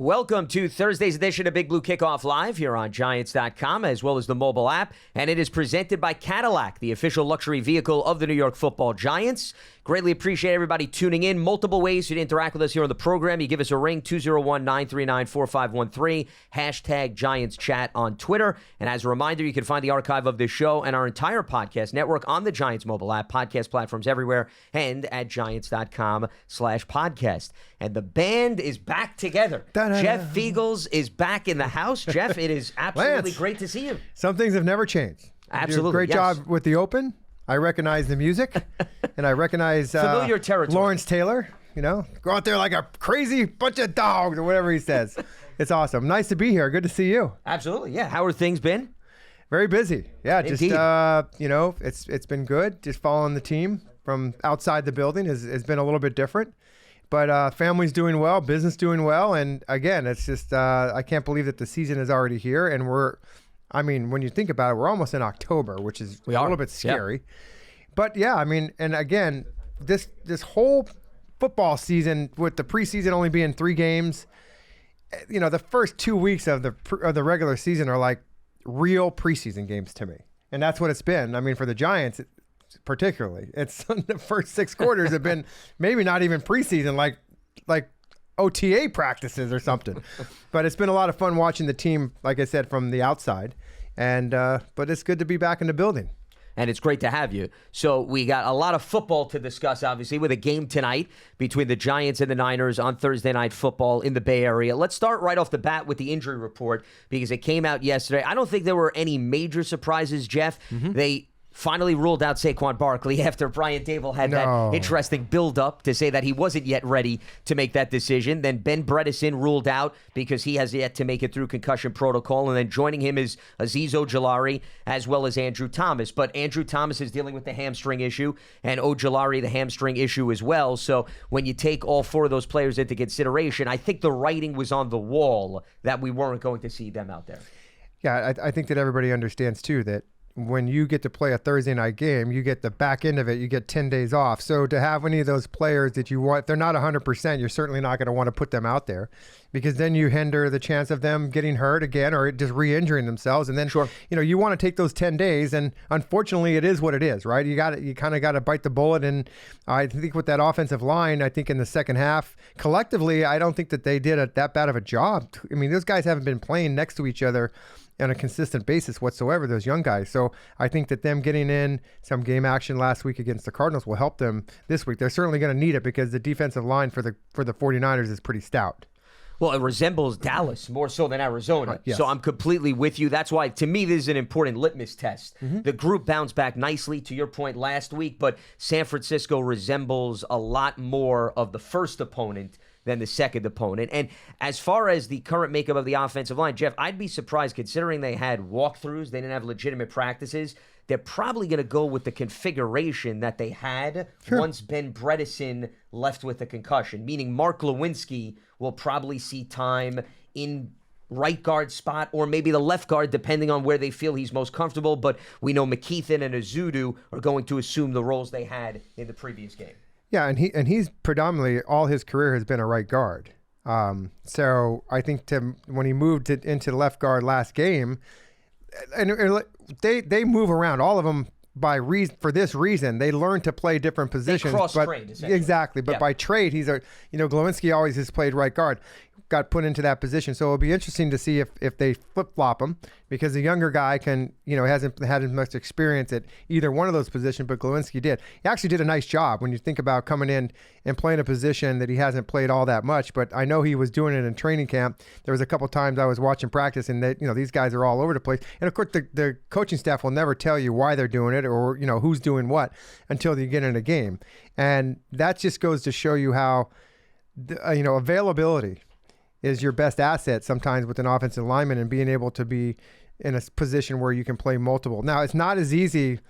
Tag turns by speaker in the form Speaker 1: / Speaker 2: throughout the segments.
Speaker 1: Welcome to Thursday's edition of Big Blue Kickoff Live here on Giants.com, as well as the mobile app. And it is presented by Cadillac, the official luxury vehicle of the New York Football Giants. Greatly appreciate everybody tuning in. Multiple ways to interact with us here on the program. You give us a ring, 201-939-4513, hashtag Giants Chat on Twitter. And as a reminder, you can find the archive of this show and our entire podcast network on the Giants mobile app, podcast platforms everywhere, and at Giants.com/podcast. And the band is back together. Jeff Feagles is back in the house. Jeff, it is absolutely great to see you.
Speaker 2: Some things have never changed.
Speaker 1: Absolutely.
Speaker 2: Great job with the open. I recognize the music, and I recognize
Speaker 1: familiar territory.
Speaker 2: Lawrence Taylor. You know, go out there like a crazy bunch of dogs or whatever he says. It's awesome. Nice to be here. Good to see you.
Speaker 1: Absolutely. Yeah. How are things been?
Speaker 2: Very busy. Yeah. Just it's been good. Just following the team from outside the building has been a little bit different. But family's doing well, business doing well, and again, it's just I can't believe that the season is already here, and when you think about it, we're almost in October, which is a little bit scary. Yeah. But yeah, and again, this whole football season with the preseason only being 3 games, the first 2 weeks of the regular season are like real preseason games to me, and that's what it's been. For the Giants, particularly, it's the first 6 quarters have been maybe not even preseason, like OTA practices or something. But it's been a lot of fun watching the team, like I said, from the outside. And but it's good to be back in the building.
Speaker 1: And it's great to have you. So we got a lot of football to discuss, obviously, with a game tonight between the Giants and the Niners on Thursday Night Football in the Bay Area. Let's start right off the bat with the injury report because it came out yesterday. I don't think there were any major surprises, Jeff. Mm-hmm. They finally ruled out Saquon Barkley after Brian Dable had that interesting build-up to say that he wasn't yet ready to make that decision. Then Ben Bredeson ruled out because he has yet to make it through concussion protocol. And then joining him is Azeez Ojulari as well as Andrew Thomas. But Andrew Thomas is dealing with the hamstring issue and Ojulari the hamstring issue as well. So when you take all 4 of those players into consideration, I think the writing was on the wall that we weren't going to see them out there.
Speaker 2: Yeah, I think that everybody understands, too, that when you get to play a Thursday night game, you get the back end of it, you get 10 days off. So to have any of those players that you want, they're not 100%, you're certainly not going to want to put them out there because then you hinder the chance of them getting hurt again or just re-injuring themselves. And then, you want to take those 10 days. And unfortunately, it is what it is, right? You kind of got to bite the bullet. And I think with that offensive line, I think in the second half, collectively, I don't think that they did that bad of a job. Those guys haven't been playing next to each other on a consistent basis whatsoever, those young guys. So I think that them getting in some game action last week against the Cardinals will help them this week. They're certainly going to need it because the defensive line for the 49ers is pretty stout.
Speaker 1: Well, it resembles Dallas more so than Arizona.
Speaker 2: Yes.
Speaker 1: So I'm completely with you. That's why, to me, this is an important litmus test. Mm-hmm. The group bounced back nicely, to your point, last week, but San Francisco resembles a lot more of the first opponent than the second opponent. And as far as the current makeup of the offensive line, Jeff, I'd be surprised considering they had walkthroughs, they didn't have legitimate practices. They're probably going to go with the configuration that they had once Ben Bredeson left with a concussion, meaning Mark Lewinsky will probably see time in right guard spot or maybe the left guard, depending on where they feel he's most comfortable. But we know McKeithen and Azudu are going to assume the roles they had in the previous game.
Speaker 2: Yeah, and he's predominantly, all his career has been a right guard. So I think when he moved into left guard last game, and they move around, all of them for this reason. They learn to play different positions.
Speaker 1: They cross-trained, essentially.
Speaker 2: Exactly, but by trade, he's Glowinski always has played right guard. Got put into that position. So it'll be interesting to see if they flip-flop him because the younger guy hasn't had as much experience at either one of those positions, but Glowinski did. He actually did a nice job when you think about coming in and playing a position that he hasn't played all that much, but I know he was doing it in training camp. There was a couple times I was watching practice and these guys are all over the place. And of course, the coaching staff will never tell you why they're doing it or who's doing what until you get in a game. And that just goes to show you how availability is your best asset sometimes with an offensive lineman and being able to be in a position where you can play multiple. Now, it's not as easy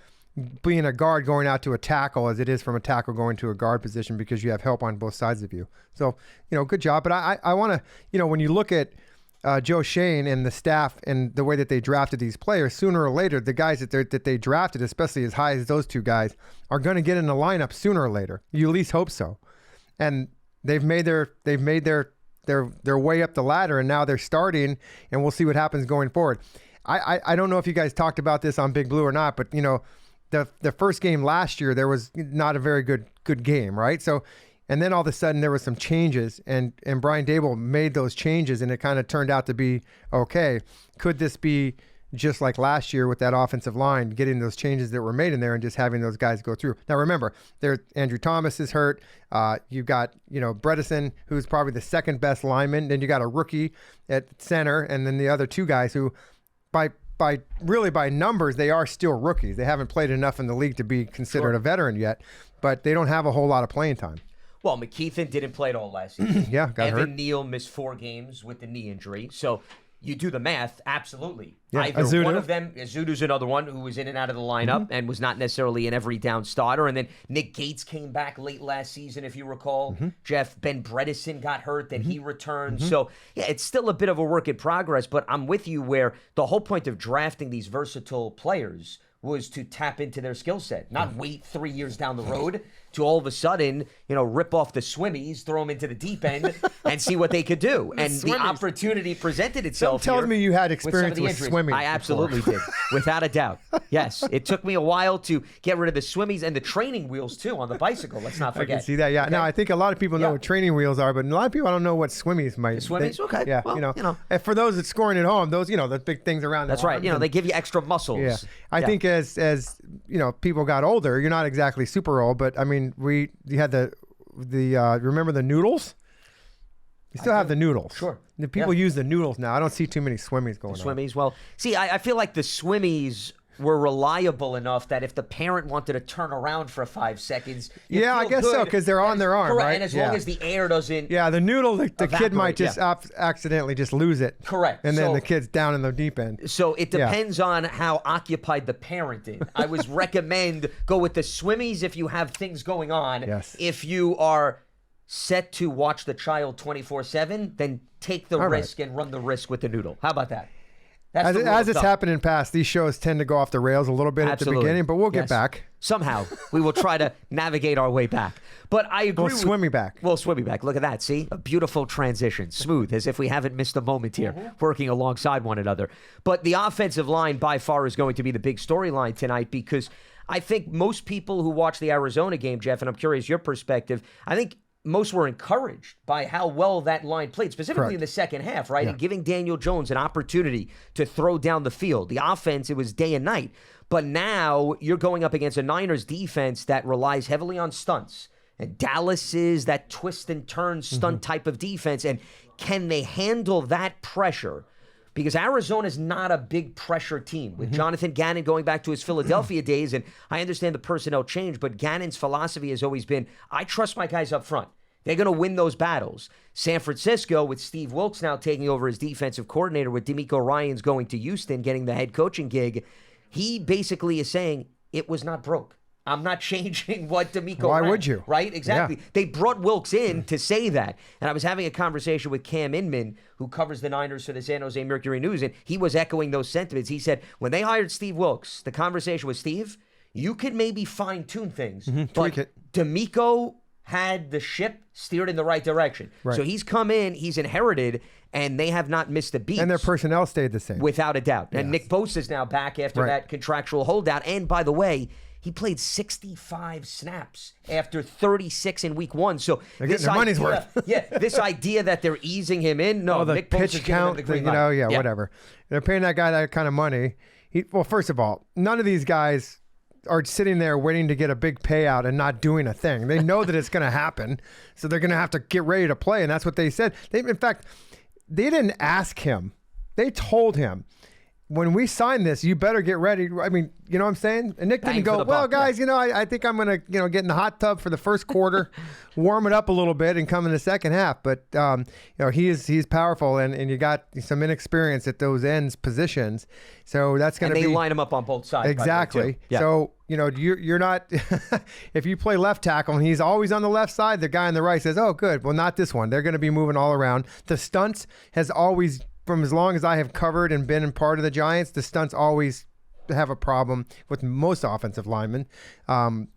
Speaker 2: being a guard going out to a tackle as it is from a tackle going to a guard position because you have help on both sides of you. So, good job. But I want to, when you look at Joe Shane and the staff and the way that they drafted these players, sooner or later, the guys that they drafted, especially as high as those 2 guys, are going to get in the lineup sooner or later. You at least hope so. And they've made their they're way up the ladder, and now they're starting, and we'll see what happens going forward. I don't know if you guys talked about this on Big Blue or not, but the first game last year there was not a very good game, right? So, and then all of a sudden there was some changes, and Brian Daboll made those changes, and it kind of turned out to be okay. Could this be just like last year with that offensive line, getting those changes that were made in there and just having those guys go through? Now remember, Andrew Thomas is hurt. You've got Bredesen, who's probably the second best lineman. Then you got a rookie at center, and then the other two guys who, by numbers, they are still rookies. They haven't played enough in the league to be considered a veteran yet, but they don't have a whole lot of playing time.
Speaker 1: Well, McKeithen didn't play at all last season.
Speaker 2: Got hurt.
Speaker 1: Evan Neal missed 4 games with the knee injury. So you do the math, absolutely.
Speaker 2: Yeah,
Speaker 1: Either
Speaker 2: Azudu.
Speaker 1: one of them, Azudu's another one who was in and out of the lineup and was not necessarily an every down starter. And then Nick Gates came back late last season, if you recall. Jeff, Ben Bredesen got hurt, then he returned. So, yeah, it's still a bit of a work in progress, but I'm with you where the whole point of drafting these versatile players was to tap into their skill set, not wait 3 years down the road to all of a sudden, rip off the swimmies, throw them into the deep end, and see what they could do. And the opportunity presented itself.
Speaker 2: Don't tell me you had experience with swimming.
Speaker 1: I absolutely did, without a doubt. Yes, it took me a while to get rid of the swimmies and the training wheels too on the bicycle. Let's not forget.
Speaker 2: I can see that. Yeah. Okay. Now I think a lot of people know what training wheels are, but a lot of people don't know what swimmies might.
Speaker 1: The swimmies, okay.
Speaker 2: Yeah,
Speaker 1: well,
Speaker 2: And for those that scoring at home, those the big things around.
Speaker 1: That's right. They give you extra muscles.
Speaker 2: Yeah. I think as people got older, you're not exactly super old, but I mean you had the remember the noodles? You still have the noodles.
Speaker 1: Sure.
Speaker 2: The people use the noodles now. I don't see too many swimmies going on.
Speaker 1: Swimmies. Well, see, I feel like the swimmies were reliable enough that if the parent wanted to turn around for 5 seconds,
Speaker 2: I guess so, because they're on their arm,
Speaker 1: correct,
Speaker 2: right?
Speaker 1: And as long as the air doesn't,
Speaker 2: the noodle, the kid might just accidentally just lose it,
Speaker 1: correct,
Speaker 2: and then the kid's down in the deep end.
Speaker 1: So it depends on how occupied the parent is. I would recommend go with the swimmies if you have things going on.
Speaker 2: Yes.
Speaker 1: If you are set to watch the child 24/7, then take the risk and run the risk with the noodle. How about that?
Speaker 2: As it's happened in past, these shows tend to go off the rails a little bit at the beginning, but we'll get back.
Speaker 1: Somehow, we will try to navigate our way back. But I agree.
Speaker 2: We'll swim me back.
Speaker 1: We'll swim me back. Look at that. See? A beautiful transition. Smooth, as if we haven't missed a moment here, working alongside one another. But the offensive line, by far, is going to be the big storyline tonight because I think most people who watch the Arizona game, Jeff, and I'm curious your perspective, I think most were encouraged by how well that line played, specifically in the second half, right?
Speaker 2: Yeah.
Speaker 1: And giving Daniel Jones an opportunity to throw down the field. The offense, it was day and night. But now you're going up against a Niners defense that relies heavily on stunts. And Dallas is that twist and turn stunt type of defense. And can they handle that pressure? Because Arizona's not a big pressure team. With Jonathan Gannon going back to his Philadelphia days, and I understand the personnel change, but Gannon's philosophy has always been, I trust my guys up front. They're going to win those battles. San Francisco, with Steve Wilkes now taking over as defensive coordinator, with DeMeco Ryans going to Houston, getting the head coaching gig, he basically is saying, it was not broke. I'm not changing what DeMeco
Speaker 2: Why
Speaker 1: ran,
Speaker 2: would you?
Speaker 1: Right? Exactly. Yeah. They brought Wilkes in to say that. And I was having a conversation with Cam Inman, who covers the Niners for the San Jose Mercury News, and he was echoing those sentiments. He said, when they hired Steve Wilkes, the conversation was, Steve, you could maybe fine-tune things, but DeMeco had the ship steered in the right direction. Right. So he's come in, he's inherited, and they have not missed a beat.
Speaker 2: And their personnel stayed the same.
Speaker 1: Without a doubt. And Nick Bosa's now back after that contractual holdout. And by the way, he played 65 snaps after 36 in week 1. So
Speaker 2: they're getting their money's worth.
Speaker 1: This idea that they're easing him in, no,
Speaker 2: the
Speaker 1: Nick
Speaker 2: pitch
Speaker 1: Bosa's
Speaker 2: count, whatever. They're paying that guy that kind of money. Well, first of all, none of these guys are sitting there waiting to get a big payout and not doing a thing. They know that it's going to happen, so they're going to have to get ready to play, and that's what they said. In fact, they didn't ask him. They told him, when we sign this, you better get ready. I mean, you know what I'm saying? And Nick didn't go, well, guys, I think I'm going to, get in the hot tub for the first quarter, warm it up a little bit, and come in the second half. But, he's powerful, and you got some inexperience at those ends positions. So that's going to be.
Speaker 1: And they line him up on both sides.
Speaker 2: Exactly.
Speaker 1: Yeah.
Speaker 2: So, you're not, if you play left tackle and he's always on the left side, the guy on the right says, oh, good. Well, not this one. They're going to be moving all around. The stunts has always, from as long as I have covered and been in part of the Giants, the stunts always have a problem with most offensive linemen.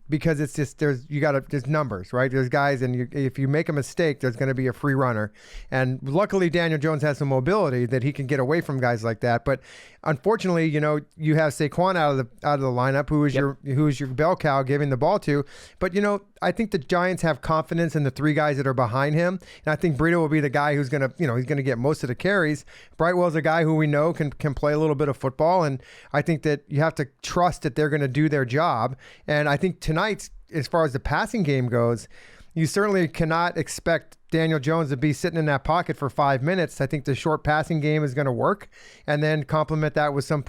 Speaker 2: because it's just there's numbers, right? There's guys, and if you make a mistake, there's going to be a free runner. And luckily, Daniel Jones has some mobility that he can get away from guys like that. But unfortunately, you have Saquon out of the lineup, who is your bell cow giving the ball to. But I think the Giants have confidence in the three guys that are behind him, and I think Breida will be the guy who's going to he's going to get most of the carries. Brightwell's a guy who we know can play a little bit of football, and I think that you have to trust that they're going to do their job. And I think tonight, as far as the passing game goes, you certainly cannot expect Daniel Jones to be sitting in that pocket for 5 minutes. I think the short passing game is going to work, and then complement that with some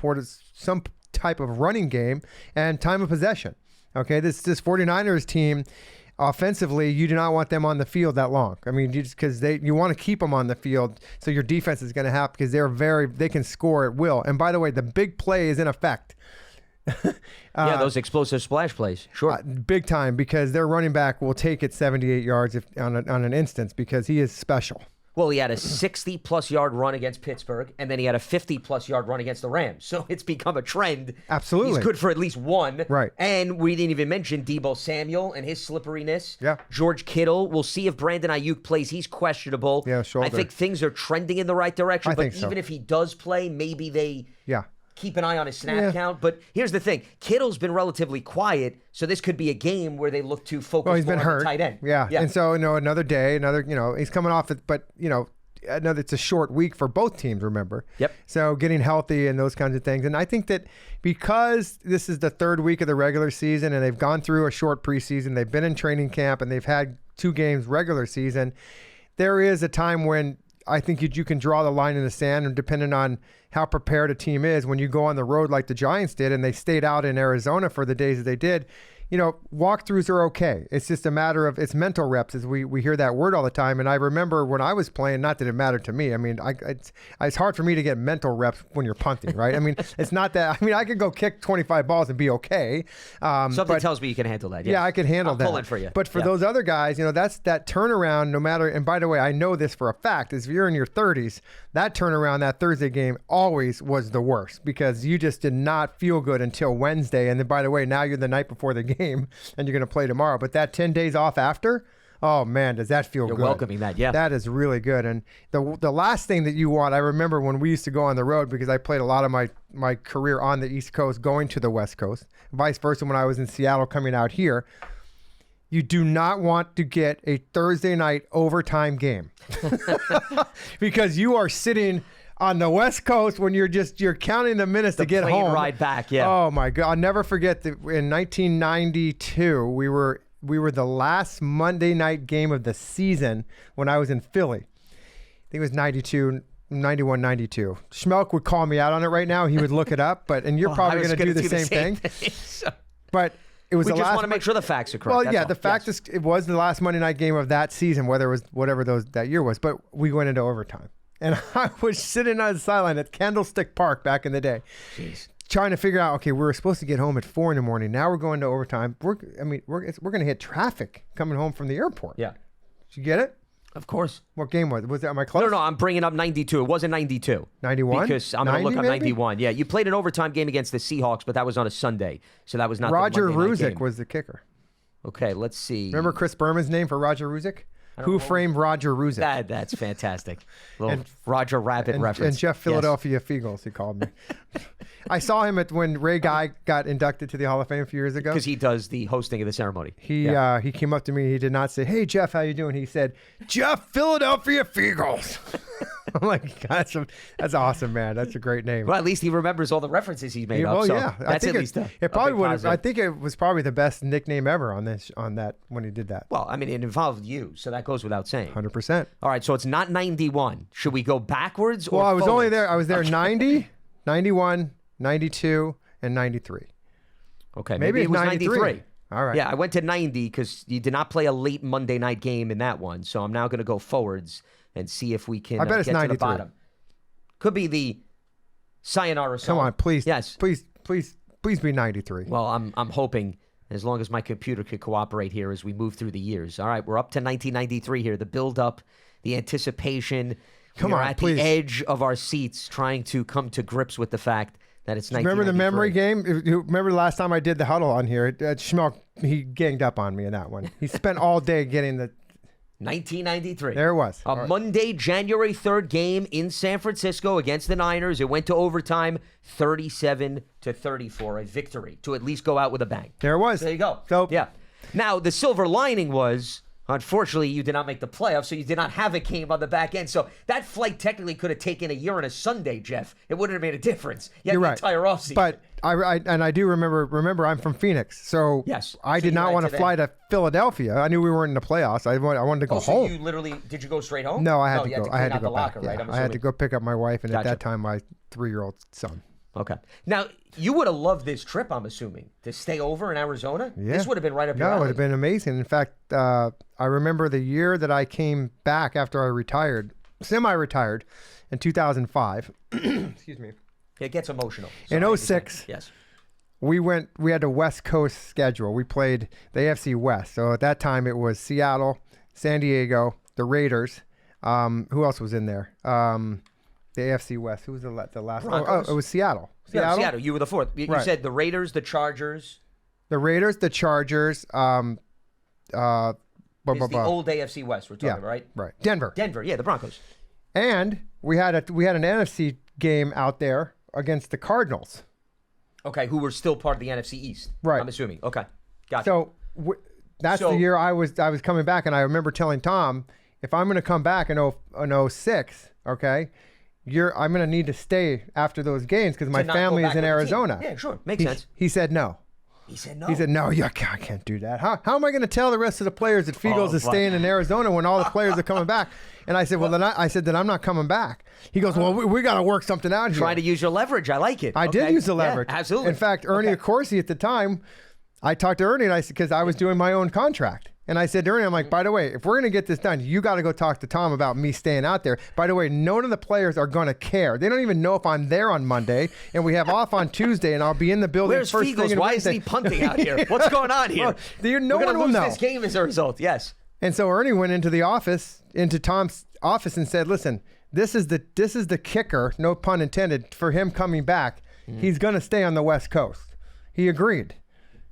Speaker 2: type of running game and time of possession. Okay, this 49ers team, offensively, you do not want them on the field that long. I mean, because you want to keep them on the field, so your defense is going to have, because they can score at will. And by the way, the big play is in effect.
Speaker 1: Those explosive splash plays, sure,
Speaker 2: big time, because their running back will take it 78 yards on an instance, because he is special.
Speaker 1: Well, he had a 60-plus yard run against Pittsburgh, and then he had a 50-plus yard run against the Rams. So it's become a trend.
Speaker 2: Absolutely.
Speaker 1: He's good for at least one.
Speaker 2: Right.
Speaker 1: And we didn't even mention Deebo Samuel and his slipperiness.
Speaker 2: Yeah.
Speaker 1: George Kittle. We'll see if Brandon Ayuk plays. He's questionable.
Speaker 2: Yeah, shoulder.
Speaker 1: I think things are trending in the right direction.
Speaker 2: I
Speaker 1: but
Speaker 2: think so.
Speaker 1: Even if he does play, maybe they...
Speaker 2: Yeah.
Speaker 1: Keep an eye on his snap count. But here's the thing. Kittle's been relatively quiet, so this could be a game where they look to focus
Speaker 2: he's been
Speaker 1: more
Speaker 2: hurt.
Speaker 1: on the tight end.
Speaker 2: Yeah. And so, another day, he's coming off it, but, it's a short week for both teams, remember?
Speaker 1: Yep.
Speaker 2: So getting healthy and those kinds of things. And I think that because this is the third week of the regular season and they've gone through a short preseason, they've been in training camp, and they've had 2 games regular season, there is a time when I think you can draw the line in the sand, and depending on how prepared a team is, when you go on the road like the Giants did, and they stayed out in Arizona for the days that they did, walkthroughs are okay. It's just a matter of, it's mental reps, as we hear that word all the time. And I remember when I was playing, not that it mattered to me. I mean, it's hard for me to get mental reps when you're punting, right? I mean, it's not that. I mean, I could go kick 25 balls and be okay.
Speaker 1: Something tells me you can handle that. Yes.
Speaker 2: Yeah, I can handle that.
Speaker 1: I'll pull it for you.
Speaker 2: But for those other guys, that's that turnaround, no matter. And by the way, I know this for a fact, is if you're in your 30s, that turnaround, that Thursday game always was the worst, because you just did not feel good until Wednesday. And then, by the way, now you're the night before the game and you're going to play tomorrow. But that 10 days off after, oh man, does that feel good?
Speaker 1: You're welcoming that, yeah.
Speaker 2: That is really good. And the last thing that you want, I remember when we used to go on the road, because I played a lot of my career on the East Coast going to the West Coast, vice versa when I was in Seattle coming out here. You do not want to get a Thursday night overtime game because you are sitting on the West Coast when you're counting the minutes to get home.
Speaker 1: The plane ride back, yeah.
Speaker 2: Oh my God, I'll never forget that in 1992 we were the last Monday night game of the season when I was in Philly. I think it was 91, 92. Schmelk would call me out on it right now. He would look it up, and you're probably going to do the same thing. But it was
Speaker 1: we
Speaker 2: the
Speaker 1: just
Speaker 2: last
Speaker 1: want to make sure the facts are correct.
Speaker 2: Well, yeah, the fact is it was the last Monday night game of that season, whether it was whatever that year was. But we went into overtime. And I was sitting on the sideline at Candlestick Park back in the day, trying to figure out, okay, we were supposed to get home at 4 a.m. Now we're going to overtime. We're going to hit traffic coming home from the airport.
Speaker 1: Yeah.
Speaker 2: Did you get it?
Speaker 1: Of course.
Speaker 2: What game was it? Was that, am I close?
Speaker 1: No, I'm bringing up 92. It wasn't 92.
Speaker 2: 91?
Speaker 1: Because I'm going to look up 91. Yeah, you played an overtime game against the Seahawks, but that was on a Sunday. So that was not
Speaker 2: Roger
Speaker 1: the Monday night
Speaker 2: Ruzick
Speaker 1: game.
Speaker 2: was the kicker.
Speaker 1: Okay, let's see.
Speaker 2: Remember Chris Berman's name for Roger Ruzick? Who framed Roger Ruzick?
Speaker 1: That's fantastic. Little Roger Rabbit reference.
Speaker 2: And Jeff Philadelphia Feagles, he called me. I saw him when Ray Guy got inducted to the Hall of Fame a few years ago.
Speaker 1: Because he does the hosting of the ceremony.
Speaker 2: He came up to me. He did not say, "Hey, Jeff, how you doing?" He said, "Jeff Philadelphia Feagles." I'm like, that's awesome, man. That's a great name.
Speaker 1: Well, at least he remembers all the references he made up.
Speaker 2: Well,
Speaker 1: so
Speaker 2: yeah.
Speaker 1: That's at least
Speaker 2: it probably would. I think it was probably the best nickname ever on that when he did that.
Speaker 1: Well, I mean, it involved you, so that goes without saying.
Speaker 2: 100%.
Speaker 1: All right, so it's not 91. Should we go backwards or
Speaker 2: Well, I was
Speaker 1: forwards?
Speaker 2: only there. I was there 90, 91, 92, and 93.
Speaker 1: Okay, maybe it was 93.
Speaker 2: All right.
Speaker 1: Yeah, I went to 90 because you did not play a late Monday night game in that one. So I'm now going to go forwards and see if we can
Speaker 2: I bet it's
Speaker 1: get
Speaker 2: 93.
Speaker 1: to the bottom. Could be the Sayonara song.
Speaker 2: Come on, please.
Speaker 1: Yes.
Speaker 2: Please be 93.
Speaker 1: Well, I'm hoping, as long as my computer could cooperate here as we move through the years. All right, we're up to 1993 here. The build-up, the anticipation. We're at the edge of our seats trying to come to grips with the fact that it's 1993.
Speaker 2: Remember the memory game? Remember the last time I did the huddle on here? Schmelk he ganged up on me in that one. He spent all day getting the
Speaker 1: 1993.
Speaker 2: There it was.
Speaker 1: A Monday, January 3rd game in San Francisco against the Niners. It went to overtime, 37-34, a victory to at least go out with a bang.
Speaker 2: There it was.
Speaker 1: There you go.
Speaker 2: So
Speaker 1: yeah. Now, the silver lining was, unfortunately, you did not make the playoffs, so you did not have a game on the back end. So that flight technically could have taken a year and a Sunday, Jeff. It wouldn't have made a difference.
Speaker 2: You're right.
Speaker 1: Entire offseason.
Speaker 2: But I do remember I'm from Phoenix, so
Speaker 1: yes.
Speaker 2: I did not want to fly to Philadelphia. I knew we weren't in the playoffs. I wanted to go home.
Speaker 1: So you literally, did you go straight home?
Speaker 2: No, I had to go. I had to go back.
Speaker 1: Locker, right?
Speaker 2: I had to go pick up my wife, and at that time, my 3-year-old son.
Speaker 1: Okay. Now, you would have loved this trip, I'm assuming, to stay over in Arizona? Yeah. This would have been right up your alley.
Speaker 2: It would have been amazing. In fact, I remember the year that I came back after I retired, semi-retired, in 2005. Excuse me.
Speaker 1: It gets emotional.
Speaker 2: So in 06,
Speaker 1: yes. We
Speaker 2: had a West Coast schedule. We played the AFC West. So at that time, it was Seattle, San Diego, the Raiders. Who else was in there? The AFC West. Who was the last one? Oh, it was Seattle.
Speaker 1: Seattle. You were the fourth. You said the Raiders, the Chargers.
Speaker 2: The Raiders, the Chargers.
Speaker 1: It's the old AFC West we're talking about, right?
Speaker 2: Right. Denver,
Speaker 1: yeah, the Broncos.
Speaker 2: And we had an NFC game out there against the Cardinals.
Speaker 1: Okay, who were still part of the NFC East.
Speaker 2: Right.
Speaker 1: I'm assuming. Okay. Gotcha.
Speaker 2: So that's the year I was coming back, and I remember telling Tom, if I'm going to come back in 06, okay, I'm going to need to stay after those games because my family is in Arizona.
Speaker 1: Yeah, sure. Makes sense.
Speaker 2: He said no.
Speaker 1: He said no.
Speaker 2: He said, no, I can't do that. How am I going to tell the rest of the players that Feagles is staying in Arizona when all the players are coming back? And I said, well, then I'm not coming back. He goes, well, we got to work something out here.
Speaker 1: Trying to use your leverage. I like it.
Speaker 2: I did use the leverage.
Speaker 1: Yeah, absolutely.
Speaker 2: In fact, Ernie Accorsi at the time, I talked to Ernie, and I said, because I was doing my own contract. And I said to Ernie, I'm like, by the way, if we're going to get this done, you got to go talk to Tom about me staying out there. By the way, none of the players are going to care. They don't even know if I'm there on Monday, and we have off on Tuesday, and I'll be in the building
Speaker 1: Where's
Speaker 2: first
Speaker 1: Feagles?
Speaker 2: thing.
Speaker 1: Why is he punting out here? What's going on here?
Speaker 2: Well, no one will know.
Speaker 1: This game as a result, yes.
Speaker 2: And so Ernie went into Tom's office and said, listen, this is the kicker, no pun intended, for him coming back. He's going to stay on the West Coast. He agreed.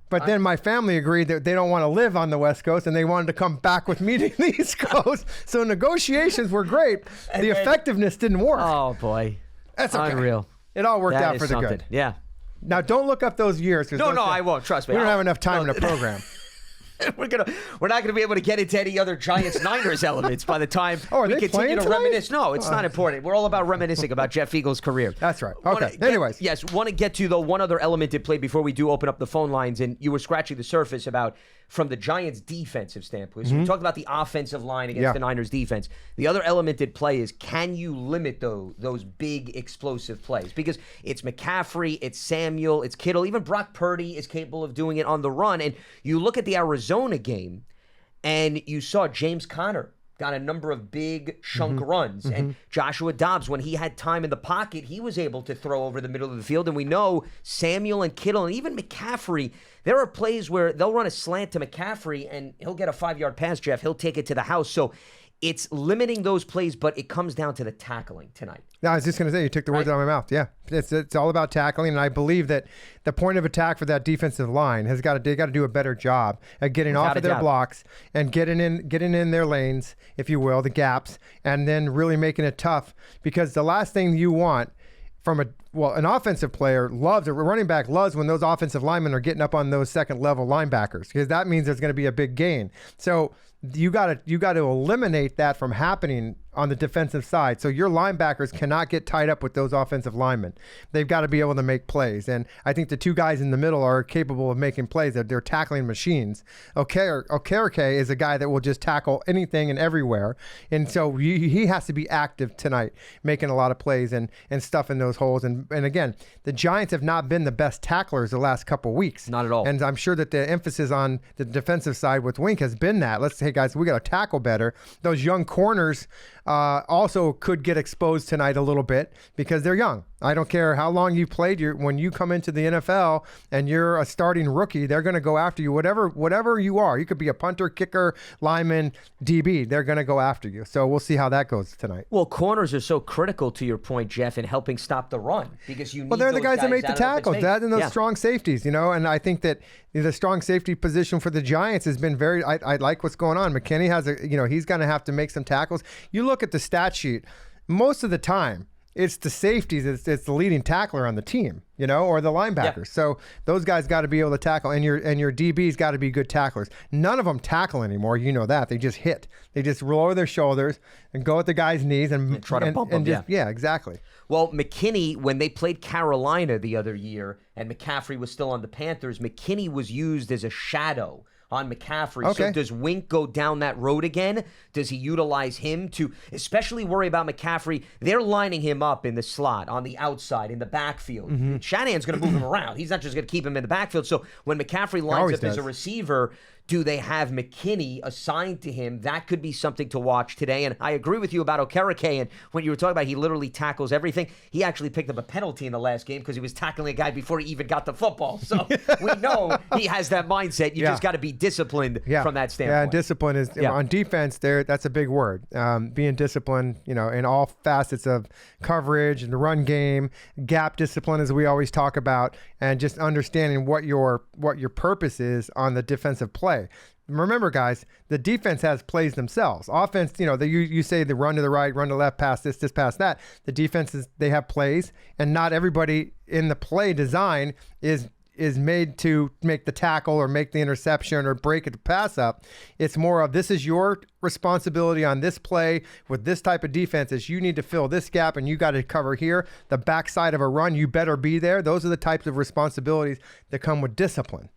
Speaker 2: But then my family agreed that they don't want to live on the West Coast, and they wanted to come back with me to the East Coast. So negotiations were great. The effectiveness didn't work.
Speaker 1: Oh, boy.
Speaker 2: That's okay.
Speaker 1: Unreal.
Speaker 2: It all worked out for the good.
Speaker 1: Yeah.
Speaker 2: Now, don't look up those years.
Speaker 1: No, I won't. Trust me.
Speaker 2: We don't have enough time in the program.
Speaker 1: We're not going to be able to get into any other Giants-Niners elements by the time we continue to reminisce. No, it's not important. We're all about reminiscing about Jeff Feagles' career.
Speaker 2: That's right. Okay. Anyways.
Speaker 1: Yes, want to get to, though, one other element at play before we do open up the phone lines, and you were scratching the surface about from the Giants' defensive standpoint. So we talked about the offensive line against the Niners' defense. The other element at play is, can you limit those big explosive plays? Because it's McCaffrey, it's Samuel, it's Kittle. Even Brock Purdy is capable of doing it on the run. And you look at the Arizona game, and you saw James Conner got a number of big chunk runs. And Joshua Dobbs, when he had time in the pocket, he was able to throw over the middle of the field. And we know Samuel and Kittle and even McCaffrey, there are plays where they'll run a slant to McCaffrey and he'll get a 5-yard pass, Jeff. He'll take it to the house. So it's limiting those plays, but it comes down to the tackling tonight.
Speaker 2: No, I was just going to say, you took the words out of my mouth. Yeah, it's all about tackling, and I believe that the point of attack for that defensive line they got to do a better job at getting off of their blocks and getting in their lanes, if you will, the gaps, and then really making it tough. Because the last thing you want from an offensive player a running back loves when those offensive linemen are getting up on those second level linebackers, because that means there's going to be a big gain. So you got to eliminate that from happening on the defensive side. So your linebackers cannot get tied up with those offensive linemen. They've got to be able to make plays. And I think the two guys in the middle are capable of making plays. They're tackling machines. Okereke is a guy that will just tackle anything and everywhere. And so he has to be active tonight, making a lot of plays and stuffing those holes. And again, the Giants have not been the best tacklers the last couple of weeks.
Speaker 1: Not at all.
Speaker 2: And I'm sure that the emphasis on the defensive side with Wink has been that. Let's say, hey, guys, we got to tackle better. Those young corners also could get exposed tonight a little bit because they're young. I don't care how long you played. When you come into the NFL and you're a starting rookie, they're going to go after you. Whatever you are, you could be a punter, kicker, lineman, DB. They're going to go after you. So we'll see how that goes tonight.
Speaker 1: Well, corners are so critical to your point, Jeff, in helping stop the run because you need.
Speaker 2: Well, they're the guys that make the tackles. That and those
Speaker 1: Yeah.
Speaker 2: strong safeties, And I think that the strong safety position for the Giants has been very. I like what's going on. McKinney has he's going to have to make some tackles. You look at the stat sheet. Most of the time, it's the safeties. It's the leading tackler on the team, or the linebackers.
Speaker 1: Yeah.
Speaker 2: So those guys got to be able to tackle, and your DBs got to be good tacklers. None of them tackle anymore. You know that. They just hit. They just lower their shoulders and go at the guy's knees and
Speaker 1: try to bump them.
Speaker 2: Yeah, exactly.
Speaker 1: Well, McKinney, when they played Carolina the other year, and McCaffrey was still on the Panthers, McKinney was used as a shadow on McCaffrey.
Speaker 2: Okay.
Speaker 1: So does Wink go down that road again? Does he utilize him to especially worry about McCaffrey? They're lining him up in the slot, on the outside, in the backfield.
Speaker 2: Mm-hmm.
Speaker 1: Shanahan's going to move him around. He's not just going to keep him in the backfield. So when McCaffrey lines up as a receiver, do they have McKinney assigned to him? That could be something to watch today. And I agree with you about Okereke. And when you were talking about he literally tackles everything, he actually picked up a penalty in the last game because he was tackling a guy before he even got the football. So we know he has that mindset. You just got to be disciplined from that standpoint.
Speaker 2: Yeah, discipline is on defense. That's a big word. Being disciplined, in all facets of coverage and the run game, gap discipline, as we always talk about, and just understanding what your purpose is on the defensive play. Remember, guys, the defense has plays themselves. Offense, you say the run to the right, run to the left, pass this, pass that. The defenses, they have plays, and not everybody in the play design is made to make the tackle or make the interception or break it to pass up. It's more of this is your responsibility on this play with this type of defense is you need to fill this gap and you got to cover here. The backside of a run, you better be there. Those are the types of responsibilities that come with discipline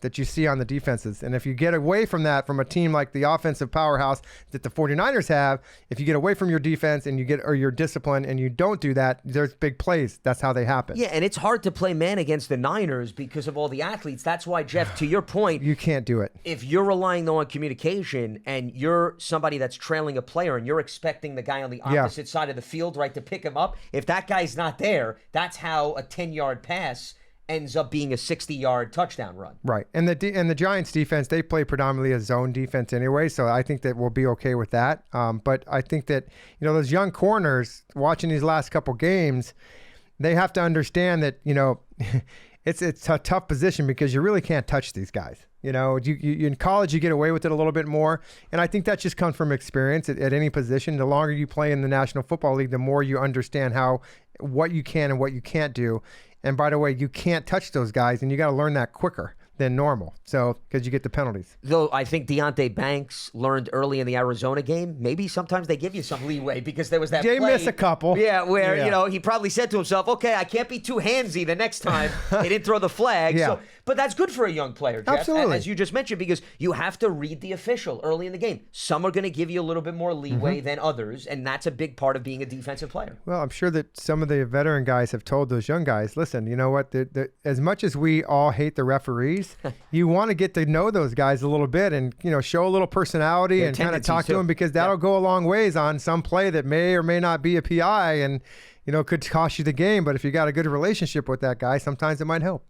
Speaker 2: that you see on the defenses. And if you get away from that from a team like the offensive powerhouse that the 49ers have, if you get away from your defense and your discipline and you don't do that, there's big plays. That's how they happen.
Speaker 1: Yeah, and it's hard to play man against the Niners because of all the athletes. That's why, Jeff, to your point,
Speaker 2: you can't do it.
Speaker 1: If you're relying though on communication and you're somebody that's trailing a player and you're expecting the guy on the opposite side of the field, right, to pick him up, if that guy's not there, that's how a 10-yard pass ends up being a 60-yard touchdown run.
Speaker 2: Right. And the Giants defense, they play predominantly a zone defense anyway, so I think that we'll be okay with that. But I think that, those young corners watching these last couple games, they have to understand that, it's a tough position because you really can't touch these guys. You in college, you get away with it a little bit more. And I think that just comes from experience at any position. The longer you play in the National Football League, the more you understand what you can and what you can't do. And by the way, you can't touch those guys, and you got to learn that quicker than normal. So, because you get the penalties.
Speaker 1: Though I think Deonte Banks learned early in the Arizona game, maybe sometimes they give you some leeway because there was that
Speaker 2: They
Speaker 1: play.
Speaker 2: miss a couple.
Speaker 1: Yeah, where, he probably said to himself, okay, I can't be too handsy the next time. They didn't throw the flag.
Speaker 2: Yeah.
Speaker 1: So, but that's good for a young player, Jeff,
Speaker 2: Absolutely.
Speaker 1: as you just mentioned, because you have to read the official early in the game. Some are going to give you a little bit more leeway than others, and that's a big part of being a defensive player.
Speaker 2: Well, I'm sure that some of the veteran guys have told those young guys, listen, you know what? As much as we all hate the referees, you want to get to know those guys a little bit and, show a little personality and kind of talk to them because that'll go a long ways on some play that may or may not be a PI and, could cost you the game. But if you got a good relationship with that guy, sometimes it might help.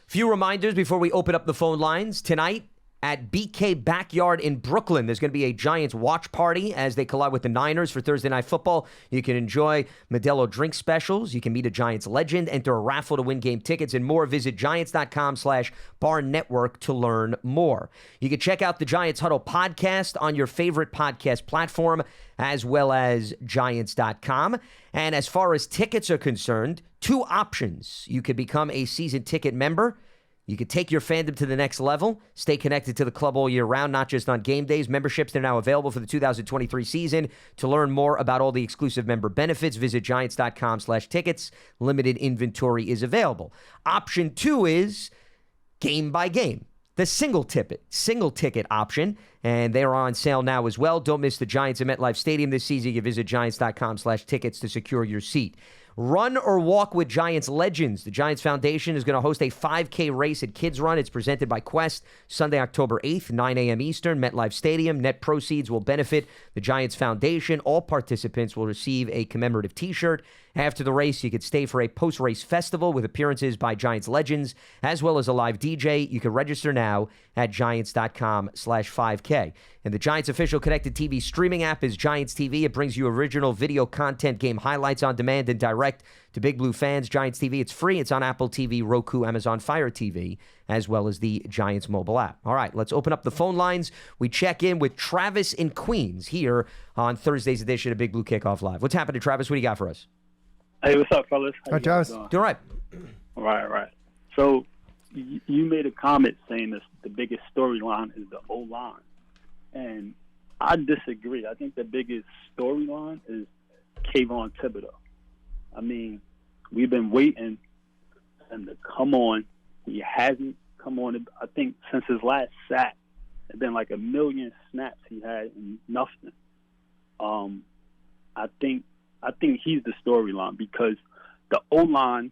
Speaker 1: Few reminders before we open up the phone lines. Tonight at BK Backyard in Brooklyn, there's going to be a Giants watch party as they collide with the Niners for Thursday Night Football. You can enjoy Modelo drink specials. You can meet a Giants legend, enter a raffle to win game tickets, and more. Visit Giants.com/Bar Network to learn more. You can check out the Giants Huddle podcast on your favorite podcast platform, as well as Giants.com. And as far as tickets are concerned, 2 options. You could become a season ticket member. You could take your fandom to the next level, stay connected to the club all year round, not just on game days. Memberships are now available for the 2023 season. To learn more about all the exclusive member benefits, visit Giants.com/tickets. Limited inventory is available. Option 2 is game by game. the single ticket option, and they are on sale now as well. Don't miss the Giants at MetLife Stadium this season. You can visit giants.com/tickets to secure your seat. Run or walk with Giants legends. The Giants Foundation is going to host a 5K race at Kids Run. It's presented by Quest, Sunday, October 8th, 9 a.m. Eastern, MetLife Stadium. Net proceeds will benefit the Giants Foundation. All participants will receive a commemorative T-shirt. After the race, you could stay for a post-race festival with appearances by Giants legends, as well as a live DJ. You can register now at giants.com/5K. And the Giants official connected TV streaming app is Giants TV. It brings you original video content, game highlights on demand and direct to Big Blue fans. Giants TV, it's free. It's on Apple TV, Roku, Amazon Fire TV, as well as the Giants mobile app. All right, let's open up the phone lines. We check in with Travis in Queens here on Thursday's edition of Big Blue Kickoff Live. What's happening, Travis? What do you got for us?
Speaker 3: Hey, what's up, fellas?
Speaker 2: Hi, Travis.
Speaker 1: Doing all right.
Speaker 3: Right. So you made a comment saying this, the biggest storyline is the O-line. And I disagree. I think the biggest storyline is Kayvon Thibodeaux. I mean, we've been waiting for him to come on. He hasn't come on, I think, since his last sack. It's been like 1 million snaps he had and nothing. I think he's the storyline because the O-line,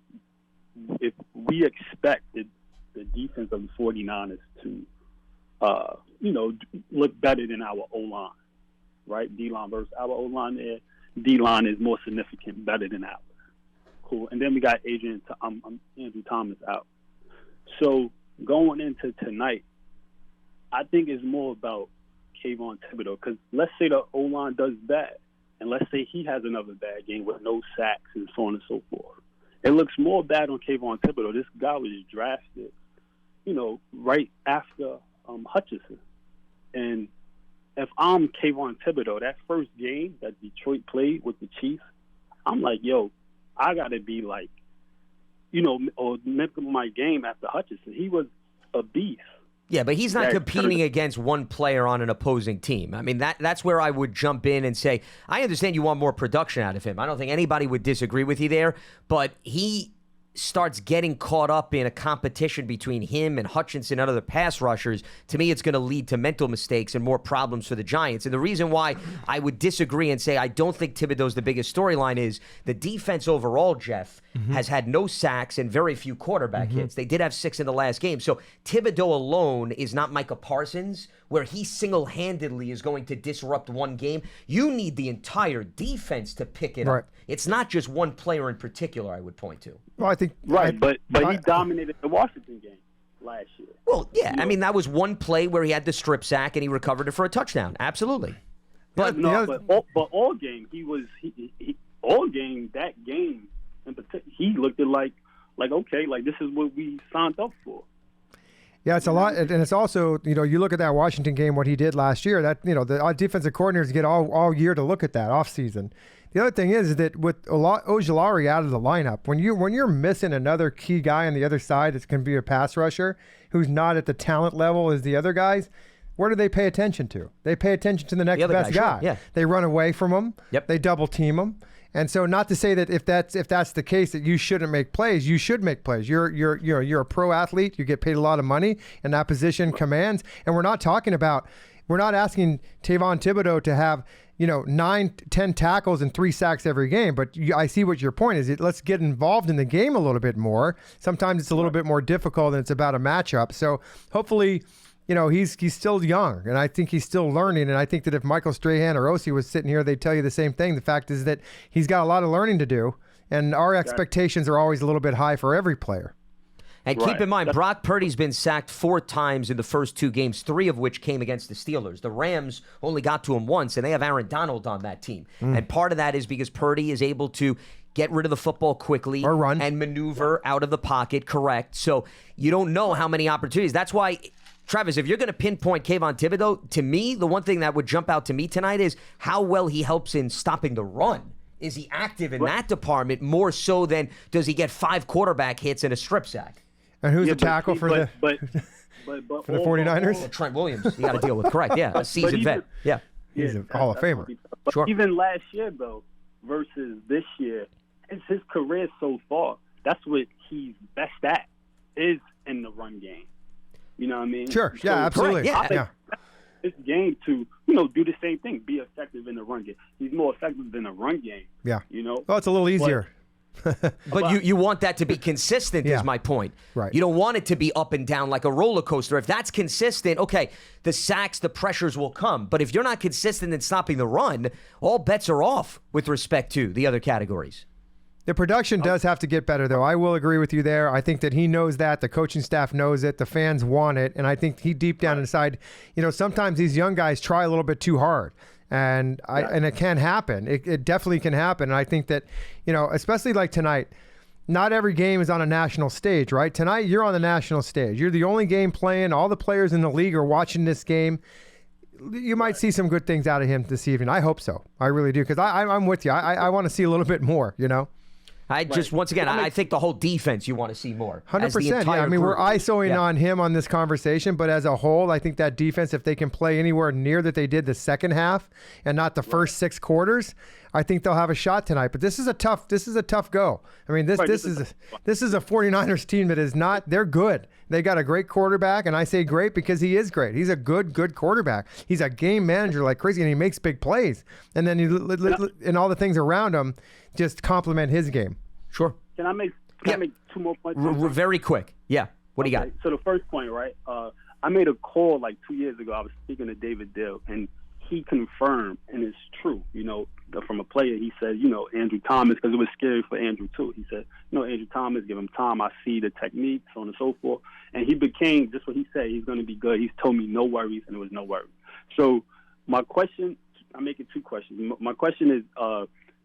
Speaker 3: if we expected the defense of the 49ers to, look better than our O-line, right? D-line versus our O-line there. D-line is more significant, better than ours. Cool. And then we got Andrew Thomas out. So going into tonight, I think it's more about Kayvon Thibodeaux because let's say the O-line does bad. And let's say he has another bad game with no sacks and so on and so forth. It looks more bad on Kayvon Thibodeaux. This guy was drafted, right after Hutchinson. And if I'm Kayvon Thibodeaux, that first game that Detroit played with the Chiefs, I'm like, yo, I got to be like, or make my game after Hutchinson. He was a beast.
Speaker 1: Yeah, but he's not competing against one player on an opposing team. I mean, that's where I would jump in and say, I understand you want more production out of him. I don't think anybody would disagree with you there, but he starts getting caught up in a competition between him and Hutchinson and other pass rushers. To me, it's going to lead to mental mistakes and more problems for the Giants. And the reason why I would disagree and say I don't think Thibodeau's the biggest storyline is the defense overall, Jeff, has had no sacks and very few quarterback hits. They did have 6 in the last game. So Thibodeaux alone is not Micah Parsons, where he single-handedly is going to disrupt one game. You need the entire defense to pick it up. It's not just one player in particular I would point to.
Speaker 2: Well, I think
Speaker 3: but he dominated the Washington game last year.
Speaker 1: Well, yeah, I mean that was one play where he had the strip sack and he recovered it for a touchdown. Absolutely.
Speaker 3: But all game all game that game in particular, he looked at like okay, like this is what we signed up for.
Speaker 2: Yeah, it's a lot, and it's also, you look at that Washington game, what he did last year, that, the defensive coordinators get all year to look at that offseason. The other thing is that with Ojulari out of the lineup, when you're missing another key guy on the other side that's going to be a pass rusher who's not at the talent level as the other guys, where do they pay attention to? They pay attention to the next best guy.
Speaker 1: Sure. Yeah.
Speaker 2: They run away from him.
Speaker 1: Yep.
Speaker 2: They double team him. And so, not to say that if that's the case that you shouldn't make plays, you should make plays. You're a pro athlete. You get paid a lot of money, and that position commands. And we're not asking Kayvon Thibodeaux to have 9-10 tackles and 3 sacks every game. But I see what your point is. Let's get involved in the game a little bit more. Sometimes it's a little bit more difficult, and it's about a matchup. So hopefully, he's still young, and I think he's still learning. And I think that if Michael Strahan or Osi was sitting here, they'd tell you the same thing. The fact is that he's got a lot of learning to do, and our expectations are always a little bit high for every player.
Speaker 1: And keep in mind, Brock Purdy's been sacked 4 times in the first 2 games, 3 of which came against the Steelers. The Rams only got to him once, and they have Aaron Donald on that team. And part of that is because Purdy is able to get rid of the football quickly
Speaker 2: or run
Speaker 1: and maneuver out of the pocket, correct. So you don't know how many opportunities. That's why, Travis, if you're going to pinpoint Kayvon Thibodeaux, to me, the one thing that would jump out to me tonight is how well he helps in stopping the run. Is he active in that department more so than does he get 5 quarterback hits and a strip sack?
Speaker 2: And who's the tackle for the 49ers?
Speaker 1: Trent Williams, you got to deal with. Correct, yeah, a seasoned vet. Yeah.
Speaker 2: He's a Hall of Famer.
Speaker 3: But
Speaker 1: Sure.
Speaker 3: even last year, though, versus this year, it's his career so far. That's what he's best at, is in the run game. You know what I mean? game.
Speaker 2: Sure. Yeah, absolutely.
Speaker 1: Correct.
Speaker 2: Yeah.
Speaker 3: This game to, do the same thing, be effective in the run game. He's more effective in the run game.
Speaker 2: Yeah.
Speaker 3: Well,
Speaker 2: it's a little easier.
Speaker 1: But you want that to be consistent is my point.
Speaker 2: Right.
Speaker 1: You don't want it to be up and down like a roller coaster. If that's consistent, okay, the sacks, the pressures will come. But if you're not consistent in stopping the run, all bets are off with respect to the other categories.
Speaker 2: The production does have to get better, though. I will agree with you there. I think that he knows that. The coaching staff knows it. The fans want it. And I think he deep down inside, sometimes these young guys try a little bit too hard. And it can happen. It definitely can happen. And I think that, especially like tonight, not every game is on a national stage, right? Tonight, you're on the national stage. You're the only game playing. All the players in the league are watching this game. You might see some good things out of him this evening. I hope so. I really do. Because I'm with you. I want to see a little bit more,
Speaker 1: Once again, I think the whole defense you want to see more.
Speaker 2: 100%. Yeah, I mean, we're ISOing on him on this conversation, but as a whole, I think that defense, if they can play anywhere near that they did the second half and not the first 6 quarters, I think they'll have a shot tonight. But this is a tough go. I mean, this is a 49ers team that is not. They're good. They got a great quarterback, and I say great because he is great. He's a good quarterback. He's a game manager like crazy, and he makes big plays. And then and all the things around him just complement his game.
Speaker 1: Sure.
Speaker 3: Can I make 2 more points?
Speaker 1: Very quick. Yeah. What do you got?
Speaker 3: So the first point, right? I made a call like 2 years ago. I was speaking to David Dill, and he confirmed, and it's true. From a player, he said, Andrew Thomas, because it was scary for Andrew too. He said, Andrew Thomas, give him time. I see the techniques, so on and so forth. And he became just what he said. He's going to be good. He's told me no worries, and it was no worries. So my question, I'm making 2 questions. My question is,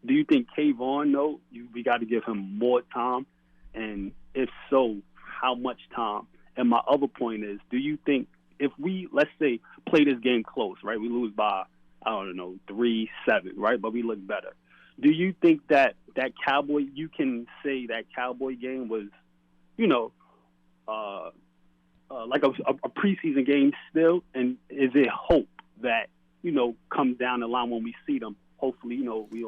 Speaker 3: do you think Kayvon, we got to give him more time? And if so, how much time? And my other point is, do you think if we, let's say, play this game close, right? We lose by, 3-7, right? But we look better. Do you think that Cowboy, you can say that Cowboy game was, like a preseason game still? And is it hope that, comes down the line when we see them? Hopefully, we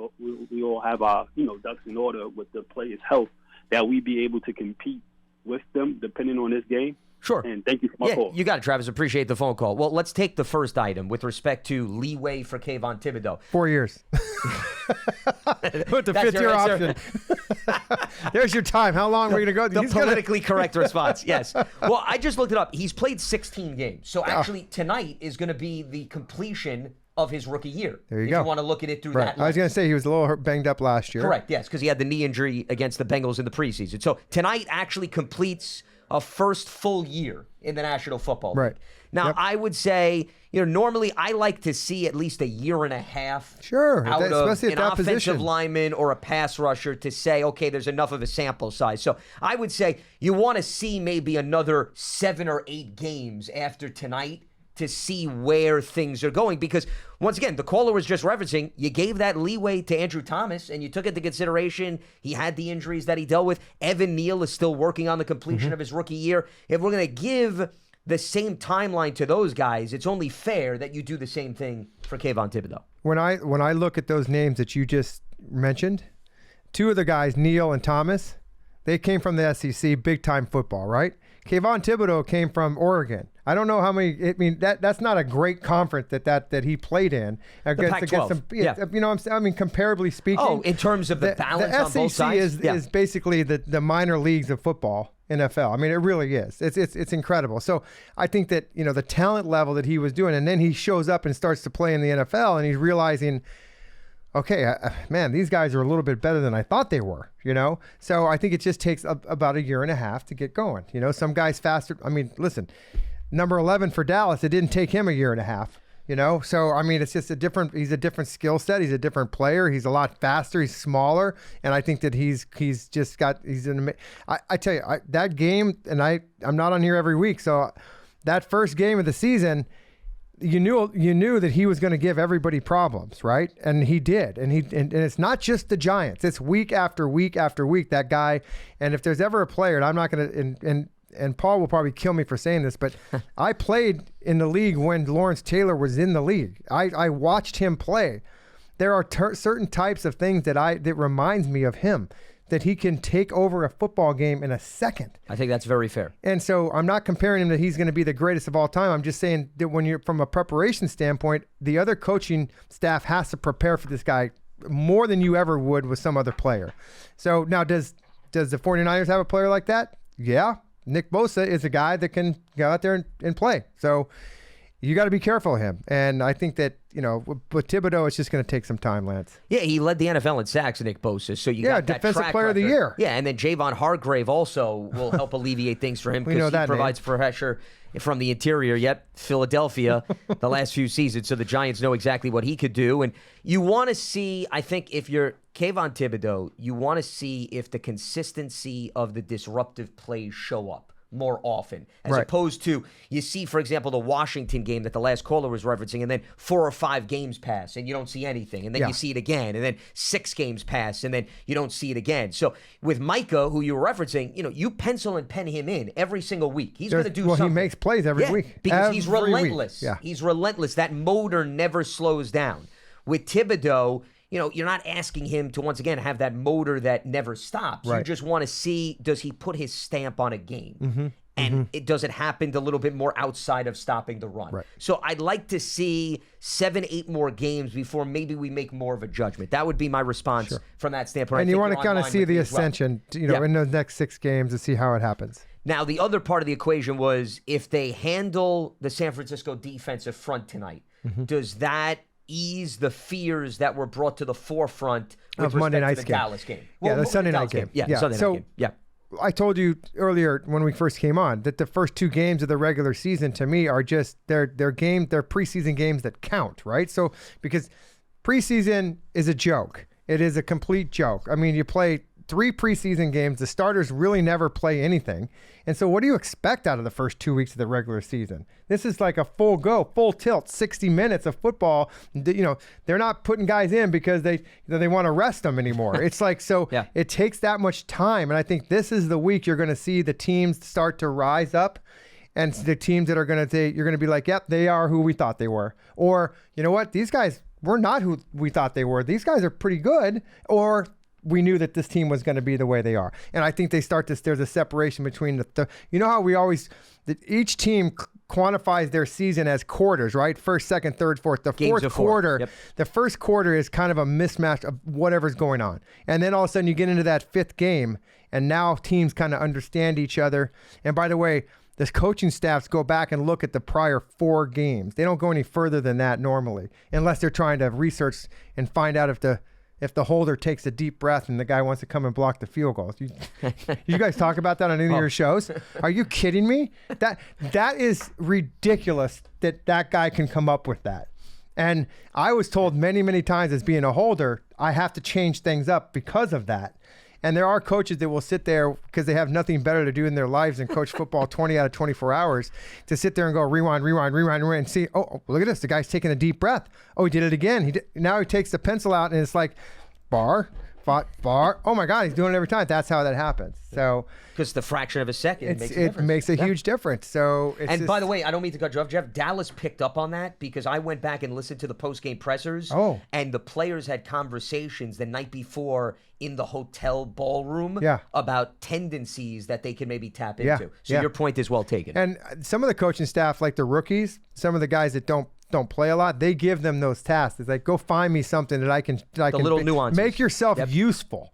Speaker 3: all have our, ducks in order with the players' health, that we be able to compete with them depending on this game.
Speaker 1: Sure.
Speaker 3: And thank you for my call.
Speaker 1: You got it, Travis. Appreciate the phone call. Well, let's take the first item with respect to leeway for Kayvon Thibodeaux.
Speaker 2: 4 years. Put the 5th-year option. There's your time. How long are we going to go?
Speaker 1: The politically correct response, yes. Well, I just looked it up. He's played 16 games. So actually tonight is going to be the completion of his rookie year.
Speaker 2: There you go.
Speaker 1: If you want to look at it through that lens.
Speaker 2: I was going to say he was a little banged up last year.
Speaker 1: Correct, yes, because he had the knee injury against the Bengals in the preseason. So tonight actually completes a first full year in the National Football League.
Speaker 2: Right.
Speaker 1: Now, I would say, normally I like to see at least a year and a half out of an offensive lineman or a pass rusher to say, okay, there's enough of a sample size. So I would say you want to see maybe another 7 or 8 games after tonight to see where things are going. Because, once again, the caller was just referencing, you gave that leeway to Andrew Thomas, and you took into consideration he had the injuries that he dealt with. Evan Neal is still working on the completion of his rookie year. If we're going to give the same timeline to those guys, it's only fair that you do the same thing for Kayvon Thibodeaux.
Speaker 2: When I look at those names that you just mentioned, 2 of the guys, Neal and Thomas, they came from the SEC, big-time football, right? Kayvon Thibodeaux came from Oregon. I don't know how many. I mean, that's not a great conference that he played in.
Speaker 1: The Pac-12.
Speaker 2: Comparably speaking.
Speaker 1: Oh, in terms of the balance on both sides?
Speaker 2: The SEC is basically the minor leagues of football, NFL. I mean, it really is. It's incredible. So I think that, the talent level that he was doing, and then he shows up and starts to play in the NFL, and he's realizing, okay, man, these guys are a little bit better than I thought they were, So I think it just takes about a year and a half to get going. Some guys faster. I mean, listen, number 11 for Dallas, it didn't take him a year and a half, So, I mean, it's just he's a different skill set. He's a different player. He's a lot faster. He's smaller. And I think that he's I tell you, that game, and I'm not on here every week. So that first game of the season, you knew that he was going to give everybody problems, right? And he did. And it's not just the Giants. It's week after week after week, that guy. And if there's ever a player, and I'm not going to, and Paul will probably kill me for saying this, but I played in the league when Lawrence Taylor was in the league. I watched him play. There are certain types of things that reminds me of him. that he can take over a football game in a second.
Speaker 1: I think that's very fair.
Speaker 2: And so I'm not comparing him that he's going to be the greatest of all time. I'm just saying that when you're from a preparation standpoint, the other coaching staff has to prepare for this guy more than you ever would with some other player. So now does the 49ers have a player like that? Yeah. Nick Bosa is a guy that can go out there and play. So you got to be careful of him. And I think that, with Thibodeaux, it's just going to take some time, Lance.
Speaker 1: Yeah, he led the NFL in sacks, Nick Bosa. So you got that
Speaker 2: Defensive
Speaker 1: track
Speaker 2: Player
Speaker 1: record.
Speaker 2: of the Year.
Speaker 1: Yeah, and then Javon Hargrave also will help alleviate things for him because he provides pressure from the interior. Yep, Philadelphia the last few seasons. So the Giants know exactly what he could do. And you want to see, I think, if you're Kayvon Thibodeaux, you want to see if the consistency of the disruptive plays show up more often, as opposed to, you see, for example, the Washington game that the last caller was referencing, and then 4 or 5 games pass and you don't see anything, and then you see it again, and then 6 games pass and then you don't see it again. So with Micah, who you were referencing, you pencil and pen him in every single week. He's going to do something.
Speaker 2: He makes plays every week.
Speaker 1: Because he's relentless. He's relentless. That motor never slows down. With Thibodeaux, you're not asking him to, once again, have that motor that never stops. You just want to see, does he put his stamp on a game? And does it happen a little bit more outside of stopping the run? So I'd like to see 7, 8 more games before maybe we make more of a judgment. That would be my response from that standpoint.
Speaker 2: And you want to kind of see the ascension, in those next 6 games to see how it happens.
Speaker 1: Now, the other part of the equation was if they handle the San Francisco defensive front tonight, does that ease the fears that were brought to the forefront with
Speaker 2: of Monday night's
Speaker 1: to the
Speaker 2: game.
Speaker 1: Dallas game?
Speaker 2: The Sunday night game.
Speaker 1: Sunday night game. Yeah.
Speaker 2: I told you earlier when we first came on that the first 2 games of the regular season to me are just they're preseason games that count, right? So because preseason is a joke. It is a complete joke. I mean, you play 3 preseason games. The starters really never play anything. And so what do you expect out of the first 2 weeks of the regular season? This is like a full tilt, 60 minutes of football. They're not putting guys in because they want to rest them anymore. It's like, It takes that much time. And I think this is the week you're going to see the teams start to rise up. And the teams that are going to you're going to be like, yep, they are who we thought they were. Or, you know what? These guys were not who we thought they were. These guys are pretty good. Or we knew that this team was going to be the way they are. And I think they start to, there's a separation between how we always, each team quantifies their season as quarters, right? First, second, third, fourth. The fourth quarter, the first quarter is kind of a mismatch of whatever's going on. And then all of a sudden you get into that 5th game and now teams kind of understand each other. And by the way, the coaching staffs go back and look at the prior 4 games. They don't go any further than that normally, unless they're trying to research and find out if the holder takes a deep breath and the guy wants to come and block the field goal. You guys talk about that on any of your shows? Are you kidding me? That is ridiculous that guy can come up with that. And I was told many, many times as being a holder, I have to change things up because of that. And there are coaches that will sit there because they have nothing better to do in their lives than coach football 20 out of 24 hours to sit there and go rewind, and see, oh, look at this. The guy's taking a deep breath. Oh, he did it again. Now he takes the pencil out and it's like bar. Oh my God, he's doing it every time. That's how that happens. So
Speaker 1: because the fraction of a second
Speaker 2: makes a huge difference. So
Speaker 1: by the way, I don't mean to cut you off, Jeff. Dallas picked up on that because I went back and listened to the post-game pressers. And the players had conversations the night before in the hotel ballroom about tendencies that they can maybe tap into. So your point is well taken.
Speaker 2: And some of the coaching staff, like the rookies, some of the guys that don't play a lot, they give them those tasks. It's like, go find me something that I can
Speaker 1: little nuances.
Speaker 2: Make yourself usul.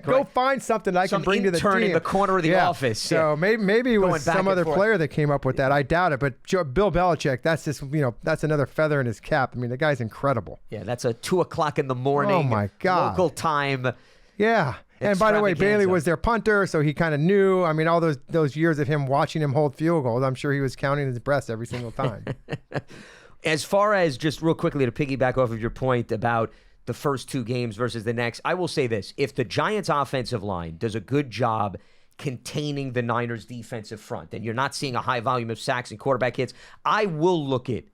Speaker 2: Go find something I can bring to the team.
Speaker 1: Some intern in the corner of the office.
Speaker 2: So maybe it was some other player that came up with that. I doubt it. But Bill Belichick, that's just that's another feather in his cap. I mean, the guy's incredible.
Speaker 1: Yeah, that's a 2:00 in the morning.
Speaker 2: Oh my God,
Speaker 1: local time.
Speaker 2: Yeah. And by the way, Bailey was their punter, so he kind of knew. I mean, all those years of him watching him hold field goals, I'm sure he was counting his breaths every single time.
Speaker 1: As far as just real quickly to piggyback off of your point about the first 2 games versus the next, I will say this. If the Giants' offensive line does a good job containing the Niners' defensive front, and you're not seeing a high volume of sacks and quarterback hits, I will look at it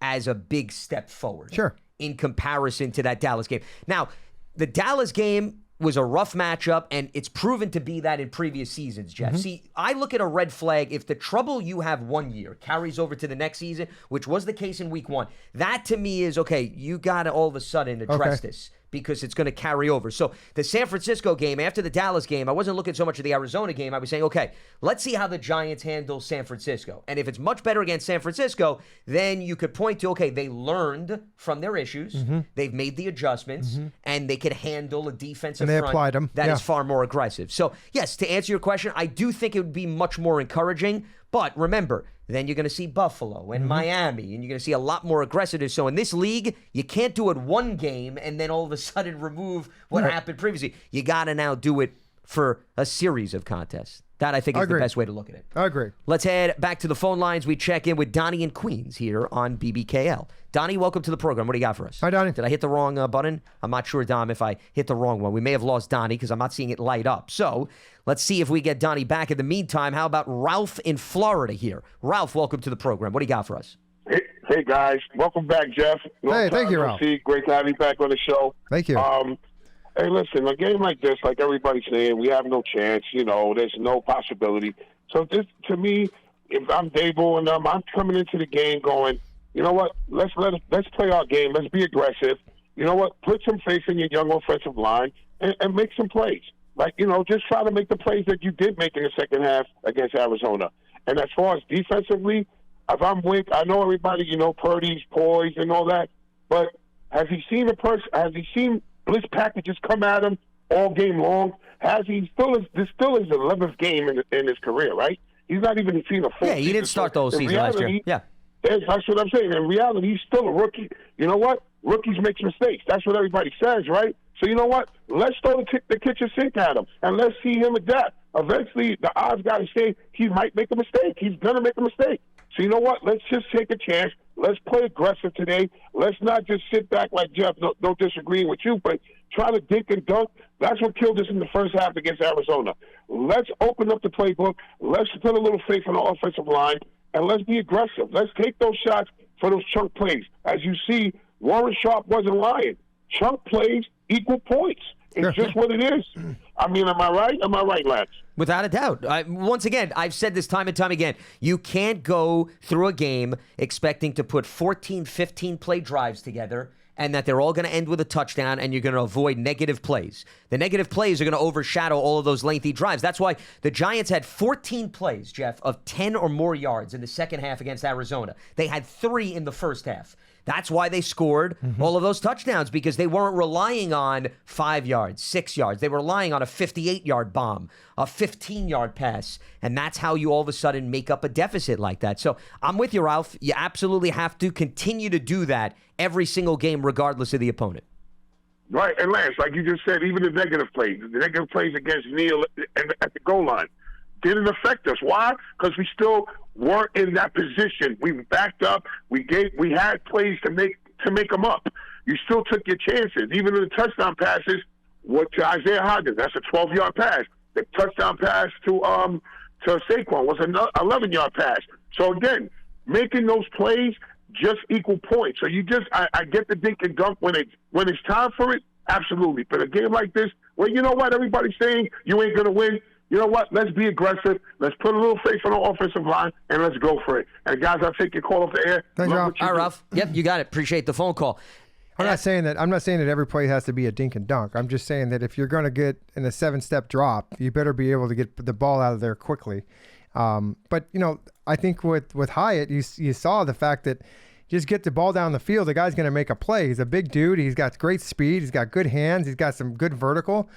Speaker 1: as a big step forward in comparison to that Dallas game. Now, the Dallas game was a rough matchup, and it's proven to be that in previous seasons, Jeff. See, I look at a red flag. If the trouble you have one year carries over to the next season, which was the case in week 1, that to me is, okay, you got to all of a sudden address this because it's going to carry over. So the San Francisco game, after the Dallas game, I wasn't looking so much at the Arizona game. I was saying, okay, let's see how the Giants handle San Francisco. And if it's much better against San Francisco, then you could point to, okay, they learned from their issues. They've made the adjustments, and they could handle a defensive
Speaker 2: and they
Speaker 1: front
Speaker 2: applied them.
Speaker 1: that is far more aggressive. So, yes, to answer your question, I do think it would be much more encouraging. But remember, then you're going to see Buffalo and Miami, and you're going to see a lot more aggressiveness. So in this league, you can't do it one game and then all of a sudden remove what happened previously. You got to now do it for a series of contests. That, I think, is the best way to look at it.
Speaker 2: I agree.
Speaker 1: Let's head back to the phone lines. We check in with Donnie in Queens here on BBKL. Donnie, welcome to the program. What do you got for us?
Speaker 2: Hi, Donnie.
Speaker 1: Did I hit the wrong button? I'm not sure, Dom, if I hit the wrong one. We may have lost Donnie because I'm not seeing it light up. So let's see if we get Donnie back. In the meantime, how about Ralph in Florida here? Ralph, welcome to the program. What do you got for us?
Speaker 4: Hey guys. Welcome back, Jeff.
Speaker 2: Hey, thank you, Ralph.
Speaker 4: Great to have you back on the show.
Speaker 2: Thank you.
Speaker 4: Hey, listen, a game like this, like everybody's saying, we have no chance. There's no possibility. So this, to me, if I'm Dable and I'm coming into the game going, you know what? Let's play our game. Let's be aggressive. You know what? Put some faith in your young offensive line and make some plays. Like, just try to make the plays that you did make in the second half against Arizona. And as far as defensively, if I'm Wink, I know everybody, Purdy's poised and all that, but has he seen blitz packages come at him all game long? This still is his 11th game in his career, right? He's not even seen a full season.
Speaker 1: Yeah, he didn't start the whole season last year. Yeah.
Speaker 4: That's what I'm saying. In reality, he's still a rookie. You know what? Rookies make mistakes. That's what everybody says, right? So you know what? Let's throw the kitchen sink at him, and let's see him adapt. Eventually, the odds got to say he might make a mistake. He's going to make a mistake. So you know what? Let's just take a chance. Let's play aggressive today. Let's not just sit back like Jeff, no disagreeing with you, but try to dink and dunk. That's what killed us in the first half against Arizona. Let's open up the playbook. Let's put a little faith in the offensive line, and let's be aggressive. Let's take those shots for those chunk plays. As you see, Warren Sharp wasn't lying. Chunk plays equal points. It's just what it is. I mean, am I right? Am I right, Lance?
Speaker 1: Without a doubt. Once again, I've said this time and time again. You can't go through a game expecting to put 14, 15 play drives together and that they're all going to end with a touchdown and you're going to avoid negative plays. The negative plays are going to overshadow all of those lengthy drives. That's why the Giants had 14 plays, Jeff, of 10 or more yards in the second half against Arizona. They had 3 in the first half. That's why they scored all of those touchdowns, because they weren't relying on 5 yards, 6 yards. They were relying on a 58-yard bomb, a 15-yard pass, and that's how you all of a sudden make up a deficit like that. So I'm with you, Ralph. You absolutely have to continue to do that every single game, regardless of the opponent.
Speaker 4: Right, and Lance, like you just said, even the negative plays against Neal at the goal line didn't affect us. Why? Because we still weren't in that position. We backed up. We had plays to make them up. You still took your chances. Even in the touchdown passes, to Isaiah Hodgins, that's a 12-yard pass. The touchdown pass to Saquon was an 11-yard pass. So again, making those plays just equal points. So I get the dink and dunk when it's time for it. Absolutely. But a game like this, well, you know what? Everybody's saying you ain't gonna win. You know what? Let's be aggressive. Let's put a little faith on the offensive line, and let's go for it. And, guys, I'll take your call off the air.
Speaker 2: Thanks, Ralph.
Speaker 1: All right, Ralph. Yep, you got it. Appreciate the phone call.
Speaker 2: I'm not saying that every play has to be a dink and dunk. I'm just saying that if you're going to get in a 7-step drop, you better be able to get the ball out of there quickly. But, I think with Hyatt, you saw the fact that just get the ball down the field, the guy's going to make a play. He's a big dude. He's got great speed. He's got good hands. He's got some good vertical.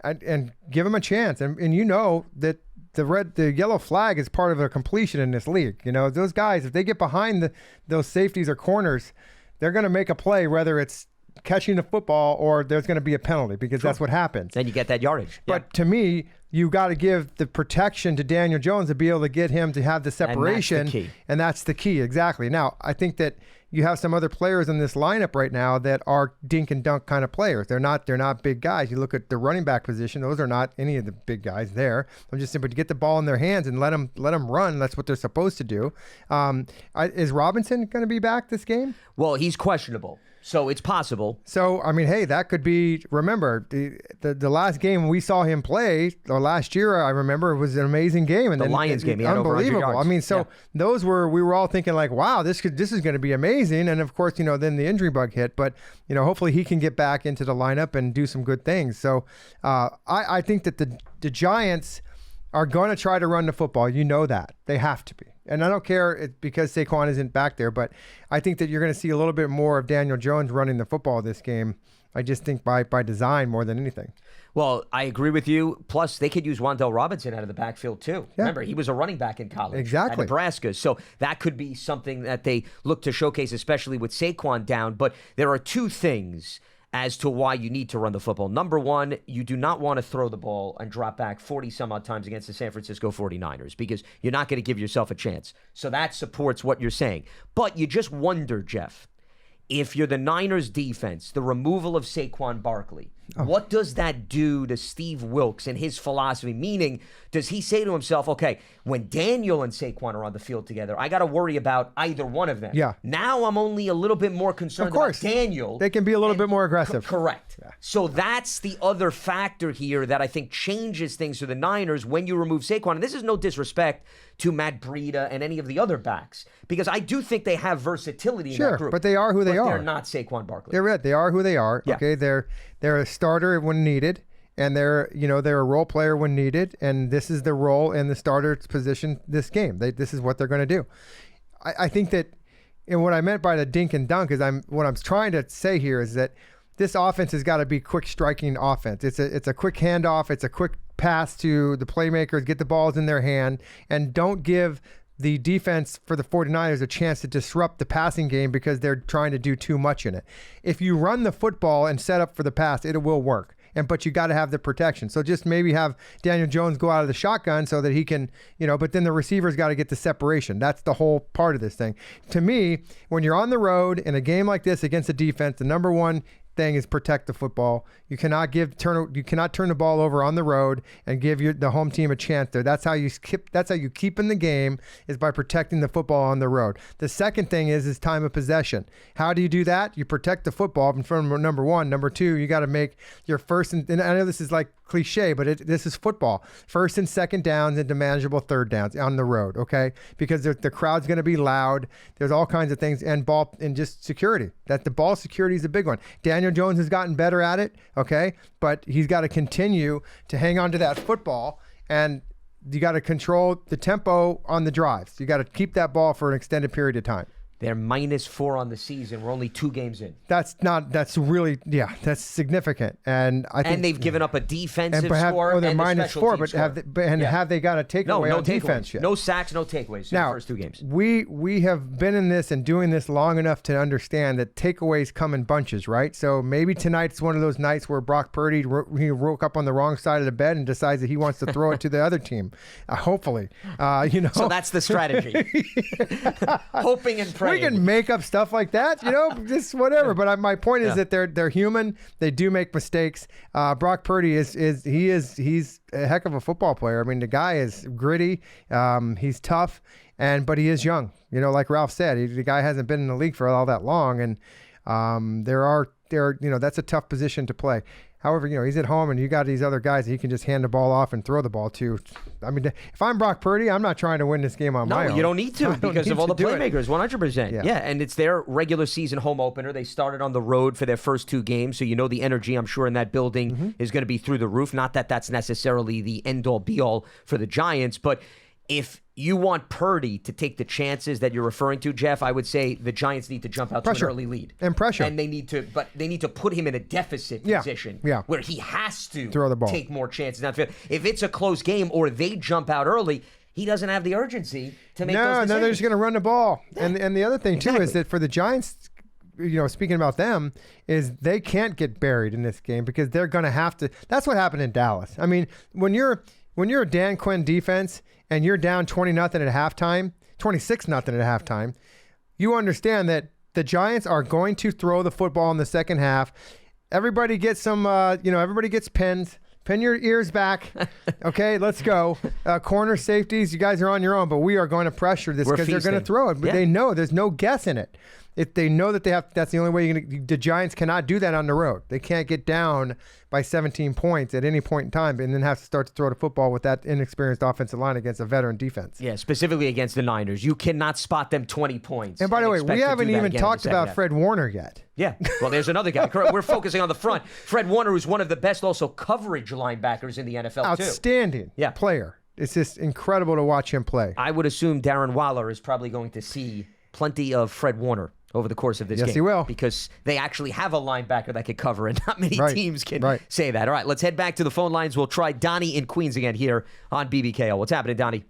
Speaker 2: And give him a chance. And you know that the yellow flag is part of a completion in this league. Those guys, if they get behind those safeties or corners, they're going to make a play, whether it's catching the football or there's going to be a penalty, because that's what happens.
Speaker 1: Then you get that yardage.
Speaker 2: But to me, you got to give the protection to Daniel Jones to be able to get him to have the separation.
Speaker 1: And
Speaker 2: that's the key. Exactly. Now, I think that you have some other players in this lineup right now that are dink and dunk kind of players. They're not big guys. You look at the running back position; those are not any of the big guys there. I'm just saying, but to get the ball in their hands and let them run. That's what they're supposed to do. Is Robinson going to be back this game?
Speaker 1: Well, he's questionable. So it's possible.
Speaker 2: So, I mean, hey, that could be, remember, the last game we saw him play, or last year, I remember, it was an amazing game. And
Speaker 1: the Lions game, he had over 100 yards.
Speaker 2: I mean, so those we were all thinking like, wow, this is going to be amazing. And of course, then the injury bug hit. But, hopefully he can get back into the lineup and do some good things. So I think that the Giants are going to try to run the football. You know that. They have to be. And I don't care because Saquon isn't back there, but I think that you're going to see a little bit more of Daniel Jones running the football this game. I just think by design more than anything.
Speaker 1: Well, I agree with you. Plus, they could use Wan'Dale Robinson out of the backfield, too. Yeah. Remember, he was a running back in college
Speaker 2: at
Speaker 1: Nebraska. So that could be something that they look to showcase, especially with Saquon down. But there are two things as to why you need to run the football. Number one, you do not want to throw the ball and drop back 40-some-odd times against the San Francisco 49ers because you're not going to give yourself a chance. So that supports what you're saying. But you just wonder, Jeff, if you're the Niners defense, the removal of Saquon Barkley, what does that do to Steve Wilks and his philosophy? Meaning, does he say to himself, okay, when Daniel and Saquon are on the field together, I got to worry about either one of them.
Speaker 2: Yeah.
Speaker 1: Now I'm only a little bit more concerned about Daniel.
Speaker 2: They can be a little bit more aggressive.
Speaker 1: Correct. Yeah. So that's the other factor here that I think changes things for the Niners when you remove Saquon. And this is no disrespect to Matt Breida and any of the other backs, because I do think they have versatility in that group.
Speaker 2: But they are who they are.
Speaker 1: They're not Saquon Barkley.
Speaker 2: They're right. They are who they are. Yeah. Okay, they're a starter when needed, and they're a role player when needed, and this is their role in the starter's position this game. This is what they're going to do. I think that, and what I meant by the dink and dunk is what I'm trying to say here is that this offense has got to be quick striking offense. It's a quick handoff. It's a quick pass to the playmakers, get the balls in their hand, and don't give the defense for the 49ers a chance to disrupt the passing game because they're trying to do too much in it. If you run the football and set up for the pass, it will work. But you got to have the protection. So just maybe have Daniel Jones go out of the shotgun so that he can, but then the receiver's got to get the separation. That's the whole part of this thing. To me, when you're on the road in a game like this against a defense, the number one thing is protect the football. You cannot turn the ball over on the road and give the home team a chance there. That's how you keep in the game, is by protecting the football on the road. The second thing is time of possession. How do you do that? You protect the football in front of number one. Number two, you got to make your first and I know this is like cliche, but this is football. First and second downs into manageable third downs on the road, okay? Because the crowd's going to be loud. There's all kinds of things, and ball and just security. That the ball security is a big one. Daniel Jones has gotten better at it, okay? But he's got to continue to hang on to that football, and you got to control the tempo on the drives. You got to keep that ball for an extended period of time.
Speaker 1: They're -4 on the season. We're only 2 games in.
Speaker 2: That's significant. And I think,
Speaker 1: and they've given up a defensive score.
Speaker 2: Oh, they're -4, but
Speaker 1: score.
Speaker 2: Have they got a takeaway on defense yet?
Speaker 1: No sacks, no takeaways in the first 2 games.
Speaker 2: We have been in this and doing this long enough to understand that takeaways come in bunches, right? So maybe tonight's one of those nights where Brock Purdy he woke up on the wrong side of the bed and decides that he wants to throw it to the other team. Hopefully,
Speaker 1: So that's the strategy. Hoping and praying.
Speaker 2: We can make up stuff like that, just whatever. But my point is that they're human. They do make mistakes. Brock Purdy he's a heck of a football player. I mean, the guy is gritty. He's tough, but he is young. Like Ralph said, the guy hasn't been in the league for all that long, and that's a tough position to play. However, he's at home and you got these other guys that he can just hand the ball off and throw the ball to. I mean, if I'm Brock Purdy, I'm not trying to win this game on my own.
Speaker 1: No, you don't need to because of all the playmakers, 100%. Yeah, and it's their regular season home opener. They started on the road for their first 2 games, so the energy, I'm sure, in that building is going to be through the roof. Not that that's necessarily the end-all, be-all for the Giants, but if you want Purdy to take the chances that you're referring to, Jeff, I would say the Giants need to jump out to an early lead.
Speaker 2: And pressure.
Speaker 1: And they need to put him in a deficit position where he has to
Speaker 2: throw the ball, take
Speaker 1: more chances downfield. If it's a close game or they jump out early, he doesn't have the urgency to make those decisions.
Speaker 2: No, they're just going to run the ball. Yeah. And the other thing, too, is that for the Giants, speaking about them, is they can't get buried in this game because they're going to have to. That's what happened in Dallas. I mean, when you're a Dan Quinn defense and you're down 20-0 at halftime, 26-0 at halftime, you understand that the Giants are going to throw the football in the second half. Everybody gets everybody gets pins. Pin your ears back. Okay, let's go. Corner safeties, you guys are on your own, but we are going to pressure this because they're going to throw it. But they know there's no guess in it. If they know that that's the only way the Giants cannot do that on the road. They can't get down by 17 points at any point in time and then have to start to throw the football with that inexperienced offensive line against a veteran defense.
Speaker 1: Yeah, specifically against the Niners. You cannot spot them 20 points.
Speaker 2: And by the way, we haven't even talked about Fred Warner yet.
Speaker 1: Yeah, well, there's another guy. We're focusing on the front. Fred Warner is one of the best also coverage linebackers in the NFL,
Speaker 2: Outstanding player. It's just incredible to watch him play.
Speaker 1: I would assume Darren Waller is probably going to see plenty of Fred Warner over the course of this game.
Speaker 2: Yes, he will.
Speaker 1: Because they actually have a linebacker that could cover, and not many teams can say that. All right, let's head back to the phone lines. We'll try Donnie in Queens again here on BBKO. What's happening, Donnie?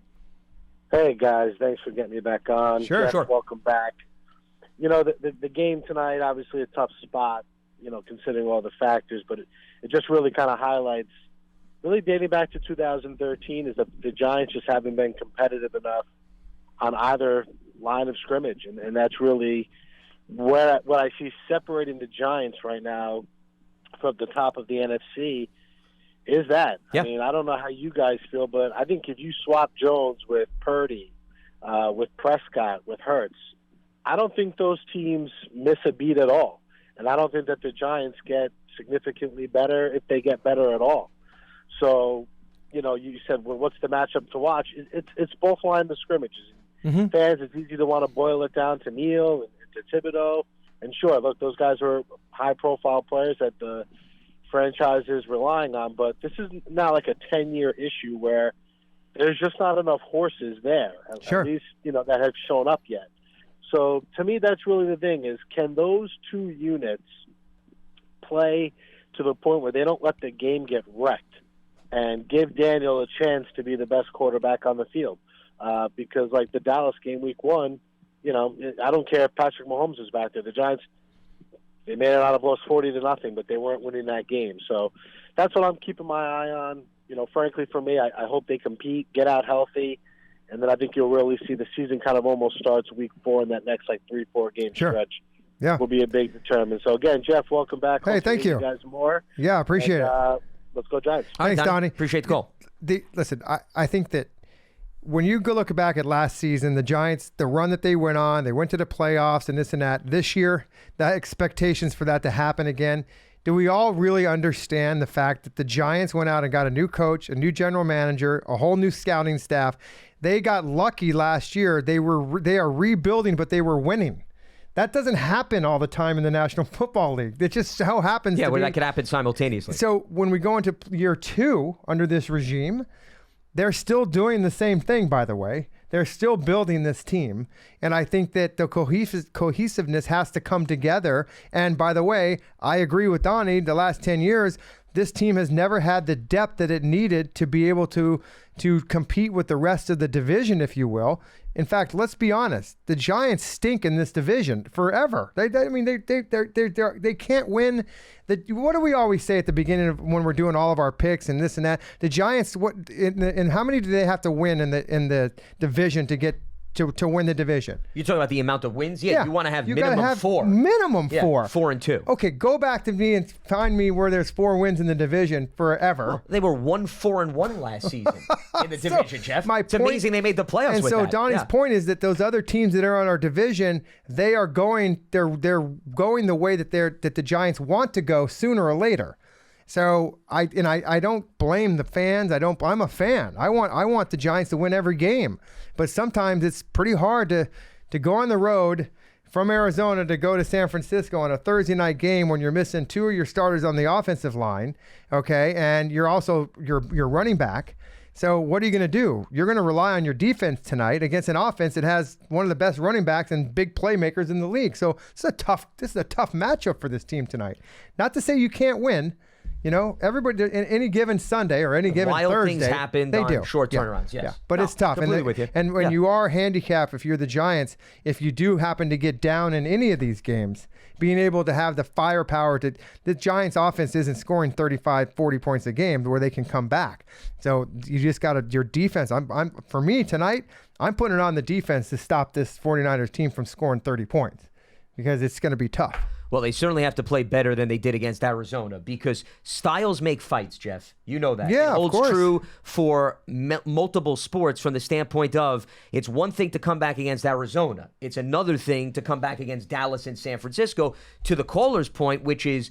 Speaker 5: Hey, guys. Thanks for getting me back on.
Speaker 2: Sure.
Speaker 5: Welcome back. You know, the game tonight, obviously a tough spot, you know, considering all the factors, but it just really kind of highlights, really dating back to 2013, is that the Giants just haven't been competitive enough on either line of scrimmage, and that's really what I see separating the Giants right now from the top of the NFC is that.
Speaker 1: Yeah.
Speaker 5: I mean, I don't know how you guys feel, but I think if you swap Jones with Purdy, with Prescott, with Hurts, I don't think those teams miss a beat at all. And I don't think that the Giants get significantly better if they get better at all. So, you know, you said, well, what's the matchup to watch? It's both lines of scrimmages.
Speaker 2: Mm-hmm.
Speaker 5: Fans, it's easy to want to boil it down to Neal and to Thibodeaux. And sure, look, those guys are high-profile players that the franchise is relying on. But this is now like a 10-year issue where there's just not enough horses there,
Speaker 2: Sure.
Speaker 5: at least, you know, that have shown up yet. So to me, that's really the thing is, can those two units play to the point where they don't let the game get wrecked and give Daniel a chance to be the best quarterback on the field? Because like the Dallas game week 1, you know, I don't care if Patrick Mahomes is back there. The Giants, they made it out of lost 40-0, but they weren't winning that game. So that's what I'm keeping my eye on. You know, frankly, for me, I hope they compete, get out healthy. And then I think you'll really see the season kind of almost starts week 4, and that next like 3-4 game stretch will be a big determinant. So again, Jeff, welcome back.
Speaker 2: Hey, thank you.
Speaker 5: Guys more.
Speaker 2: Yeah, appreciate it.
Speaker 5: Let's go Giants.
Speaker 2: Thanks, Donnie.
Speaker 1: Appreciate the call.
Speaker 2: Listen, I think that when you go look back at last season, the Giants, the run that they went on, they went to the playoffs and this and that. This year, the expectations for that to happen again. Do we all really understand the fact that the Giants went out and got a new coach, a new general manager, a whole new scouting staff? They got lucky last year. They are rebuilding, but they were winning. That doesn't happen all the time in the National Football League. It just so happens.
Speaker 1: Yeah, where that could happen simultaneously.
Speaker 2: So when we go into year 2 under this regime, they're still doing the same thing, by the way. They're still building this team. And I think that the cohesiveness has to come together. And by the way, I agree with Donnie. The last 10 years, this team has never had the depth that it needed to be able to compete with the rest of the division, if you will. In fact, let's be honest. The Giants stink in this division forever. They can't win. What do we always say at the beginning of when we're doing all of our picks and this and that? The Giants, and how many do they have to win in the division to get to win the division?
Speaker 1: You're talking about the amount of wins? Yeah, you want to have minimum 4.
Speaker 2: Minimum 4.
Speaker 1: 4 and 2.
Speaker 2: Okay, go back to me and find me where there's 4 wins in the division forever.
Speaker 1: Well, they were 1-4-1 last season in the division, Jeff. It's amazing they made the playoffs
Speaker 2: and
Speaker 1: with
Speaker 2: so
Speaker 1: that.
Speaker 2: Donnie's point is that those other teams that are on our division, they're going the way that the Giants want to go sooner or later. So I don't blame the fans. I'm a fan. I want the Giants to win every game. But sometimes it's pretty hard to go on the road from Arizona to go to San Francisco on a Thursday night game when you're missing 2 of your starters on the offensive line, okay? And you're also your running back. So what are you going to do? You're going to rely on your defense tonight against an offense that has one of the best running backs and big playmakers in the league. So this is a tough matchup for this team tonight. Not to say you can't win. You know, everybody in any given Sunday or any given
Speaker 1: Wild
Speaker 2: Thursday,
Speaker 1: things happen
Speaker 2: they
Speaker 1: on
Speaker 2: do
Speaker 1: short turnarounds. Yes,
Speaker 2: yeah. But it's tough.
Speaker 1: Completely with you.
Speaker 2: And when you are handicapped, if you're the Giants, if you do happen to get down in any of these games, being able to have the firepower the Giants offense isn't scoring 35, 40 points a game where they can come back. So you just got your defense. For me tonight, I'm putting it on the defense to stop this 49ers team from scoring 30 points because it's going to be tough.
Speaker 1: Well, they certainly have to play better than they did against Arizona because styles make fights, Jeff. You know that.
Speaker 2: Yeah,
Speaker 1: it holds
Speaker 2: of course.
Speaker 1: true for multiple sports from the standpoint of it's one thing to come back against Arizona. It's another thing to come back against Dallas and San Francisco. To the caller's point, which is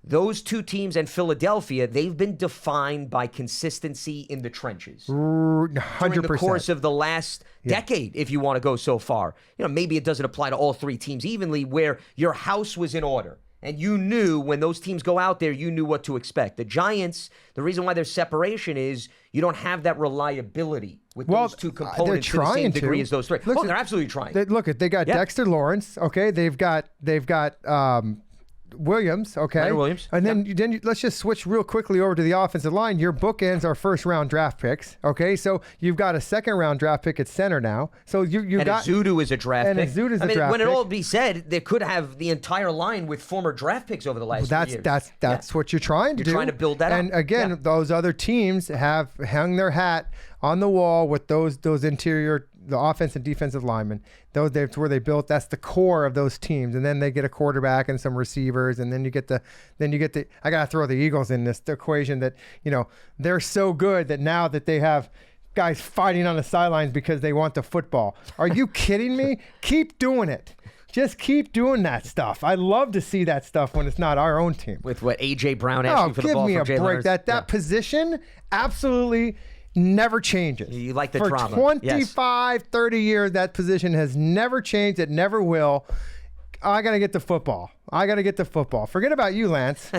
Speaker 1: those two teams and Philadelphia, they've been defined by consistency in the trenches.
Speaker 2: 100%.
Speaker 1: During the course of the last decade, if you want to go so far. Maybe it doesn't apply to all three teams evenly, where your house was in order. And you knew when those teams go out there, you knew what to expect. The Giants, the reason why there's separation is you don't have that reliability with those two components to the same degree as those three. They're absolutely trying.
Speaker 2: They got Dexter Lawrence, okay? They've got Williams, okay?
Speaker 1: Leonard Williams.
Speaker 2: And then let's just switch real quickly over to the offensive line. Your bookends are first-round draft picks, okay? So you've got a second-round draft pick at center now. So you got
Speaker 1: Azudu is a draft pick.
Speaker 2: And Azudu is a draft
Speaker 1: when
Speaker 2: pick.
Speaker 1: it all be said, they could have the entire line with former draft picks over the last few years.
Speaker 2: That's what you're trying to do.
Speaker 1: You're trying to build that up.
Speaker 2: And again, those other teams have hung their hat on the wall with those interior, the offense and defensive linemen. That's where they built. That's the core of those teams. And then they get a quarterback and some receivers, and then you get the. I gotta throw the Eagles in this equation that they're so good that now that they have guys fighting on the sidelines because they want the football. Are you kidding me? Keep doing it. Just keep doing that stuff. I love to see that stuff when it's not our own team.
Speaker 1: With what A.J. Brown asking for the ball from Jalen Hurts.
Speaker 2: Give me a break. That position absolutely never changes.
Speaker 1: You like the
Speaker 2: For
Speaker 1: drama.
Speaker 2: 25, 30 years, that position has never changed. It never will. I got to get the football. Forget about you, Lance.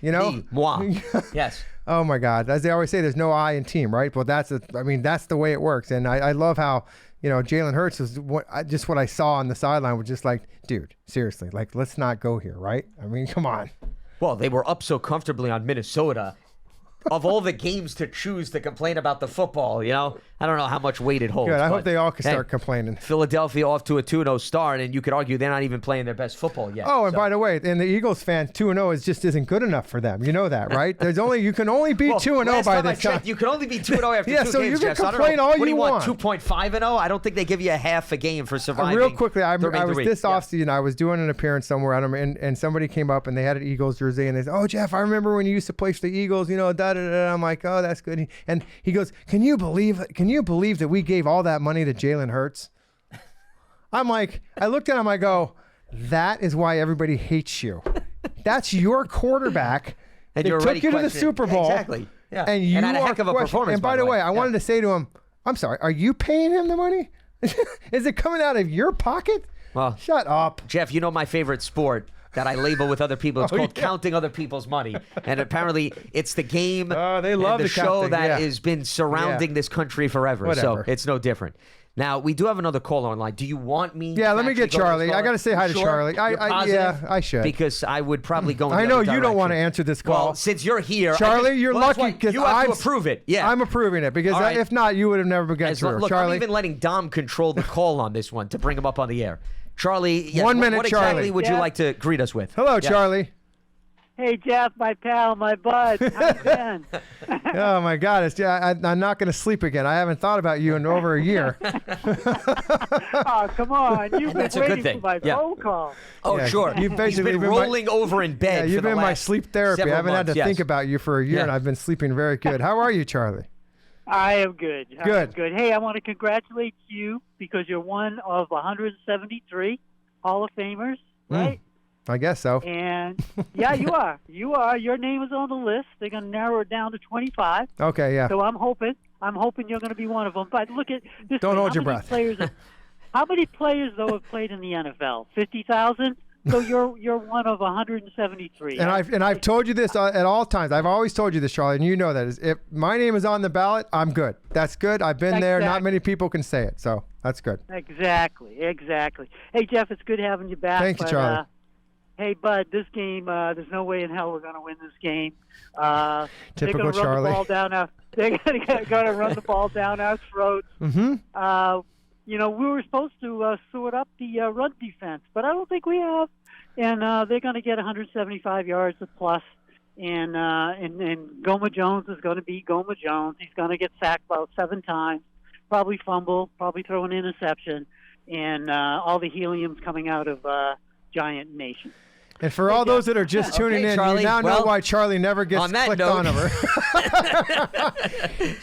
Speaker 1: Me, moi. Yes.
Speaker 2: Oh, my God. As they always say, there's no I in team, right? Well, that's the way it works. And I love how, Jalen Hurts is what I saw on the sideline was just like, dude, seriously, like, let's not go here, right? I mean, come on.
Speaker 1: Well, they were up so comfortably on Minnesota. Of all the games to choose to complain about the football, I don't know how much weight it holds.
Speaker 2: Good. I hope they all can start complaining.
Speaker 1: Philadelphia off to a 2-0 start, and you could argue they're not even playing their best football yet.
Speaker 2: Oh, and by the way, and the Eagles fans, 2-0 just isn't good enough for them. You know that, right? You can only beat 2-0 by this time.
Speaker 1: You can only beat 2-0 after two games,
Speaker 2: so you can
Speaker 1: Jeff.
Speaker 2: complain all you want.
Speaker 1: 2.5-0? I don't think they give you a half a game for surviving.
Speaker 2: Real quickly, I was this offseason, I was doing an appearance somewhere, and somebody came up, and they had an Eagles jersey, and they said, "Oh, Jeff, I remember when you used to play for the Eagles, da-da-da." I'm like, "Oh, that's good." And he goes, Can you believe that we gave all that money to Jalen Hurts? I'm like, I looked at him, I go, that is why everybody hates you. That's your quarterback.
Speaker 1: And
Speaker 2: they took you to the Super Bowl.
Speaker 1: Exactly. Yeah.
Speaker 2: And you
Speaker 1: had a heck of a performance.
Speaker 2: And by the way, I wanted to say to him, I'm sorry, are you paying him the money? Is it coming out of your pocket?
Speaker 1: Well,
Speaker 2: shut up.
Speaker 1: Jeff, my favorite sport that I label with other people. It's called counting other people's money. And apparently it's the game
Speaker 2: they love
Speaker 1: the show
Speaker 2: counting,
Speaker 1: that has been surrounding this country forever.
Speaker 2: Whatever.
Speaker 1: So it's no different. Now, we do have another caller online. Do you want me
Speaker 2: to let me get Charlie. I got to say hi to Charlie. I should.
Speaker 1: Because I would probably go in the
Speaker 2: I know
Speaker 1: other
Speaker 2: you don't want to
Speaker 1: direction.
Speaker 2: answer this call.
Speaker 1: Well, since you're here.
Speaker 2: Charlie, you're lucky because
Speaker 1: you have to approve it. Yeah.
Speaker 2: I'm approving it because
Speaker 1: right.
Speaker 2: if not, you would have never gotten through.
Speaker 1: Look,
Speaker 2: Charlie.
Speaker 1: I'm even letting Dom control the call on this one to bring him up on the air. Charlie, yes,
Speaker 2: 1 minute,
Speaker 1: what
Speaker 2: Charlie.
Speaker 1: exactly would you like to greet us with?
Speaker 2: Hello, Charlie.
Speaker 6: Hey, Jeff, my pal, my bud. How you been?
Speaker 2: Oh, my God. I'm not going to sleep again. I haven't thought about you in over a year.
Speaker 6: Oh, come on. You've been waiting for my phone call.
Speaker 1: Oh, sure.
Speaker 2: You've basically
Speaker 1: been rolling over in bed
Speaker 2: you've
Speaker 1: for the
Speaker 2: been my
Speaker 1: last
Speaker 2: sleep therapy. I haven't had to think about you for a year, and I've been sleeping very good. How are you, Charlie?
Speaker 6: I am good.
Speaker 2: Good.
Speaker 6: Good. Hey, I want to congratulate you because you're one of 173 Hall of Famers, right?
Speaker 2: I guess so.
Speaker 6: And yeah, you are. You are. Your name is on the list. They're going to narrow it down to 25.
Speaker 2: Okay, yeah.
Speaker 6: So I'm hoping you're going to be one of them. But look at this.
Speaker 2: Don't hold your breath.
Speaker 6: How many players though have played in the NFL? 50,000. So you're one of 173.
Speaker 2: And I've told you this at all times. I've always told you this, Charlie, and you know that. If my name is on the ballot, I'm good. That's good. I've been there. Not many people can say it, so that's good.
Speaker 6: Exactly. Hey, Jeff, it's good having you back.
Speaker 2: Thank you, Charlie.
Speaker 6: Hey, bud, this game, there's no way in hell we're going to win this game.
Speaker 2: Typical
Speaker 6: Charlie. They're going to run the ball down our throats.
Speaker 2: Mm-hmm.
Speaker 6: We were supposed to sort up the run defense, but I don't think we have. And they're going to get 175 yards plus. And Goma Jones is going to be Goma Jones. He's going to get sacked about 7 times, probably fumble, probably throw an interception, and all the helium's coming out of Giant Nation.
Speaker 2: And for all those that are just tuning in,
Speaker 1: Charlie.
Speaker 2: you now know why Charlie never gets clicked on over.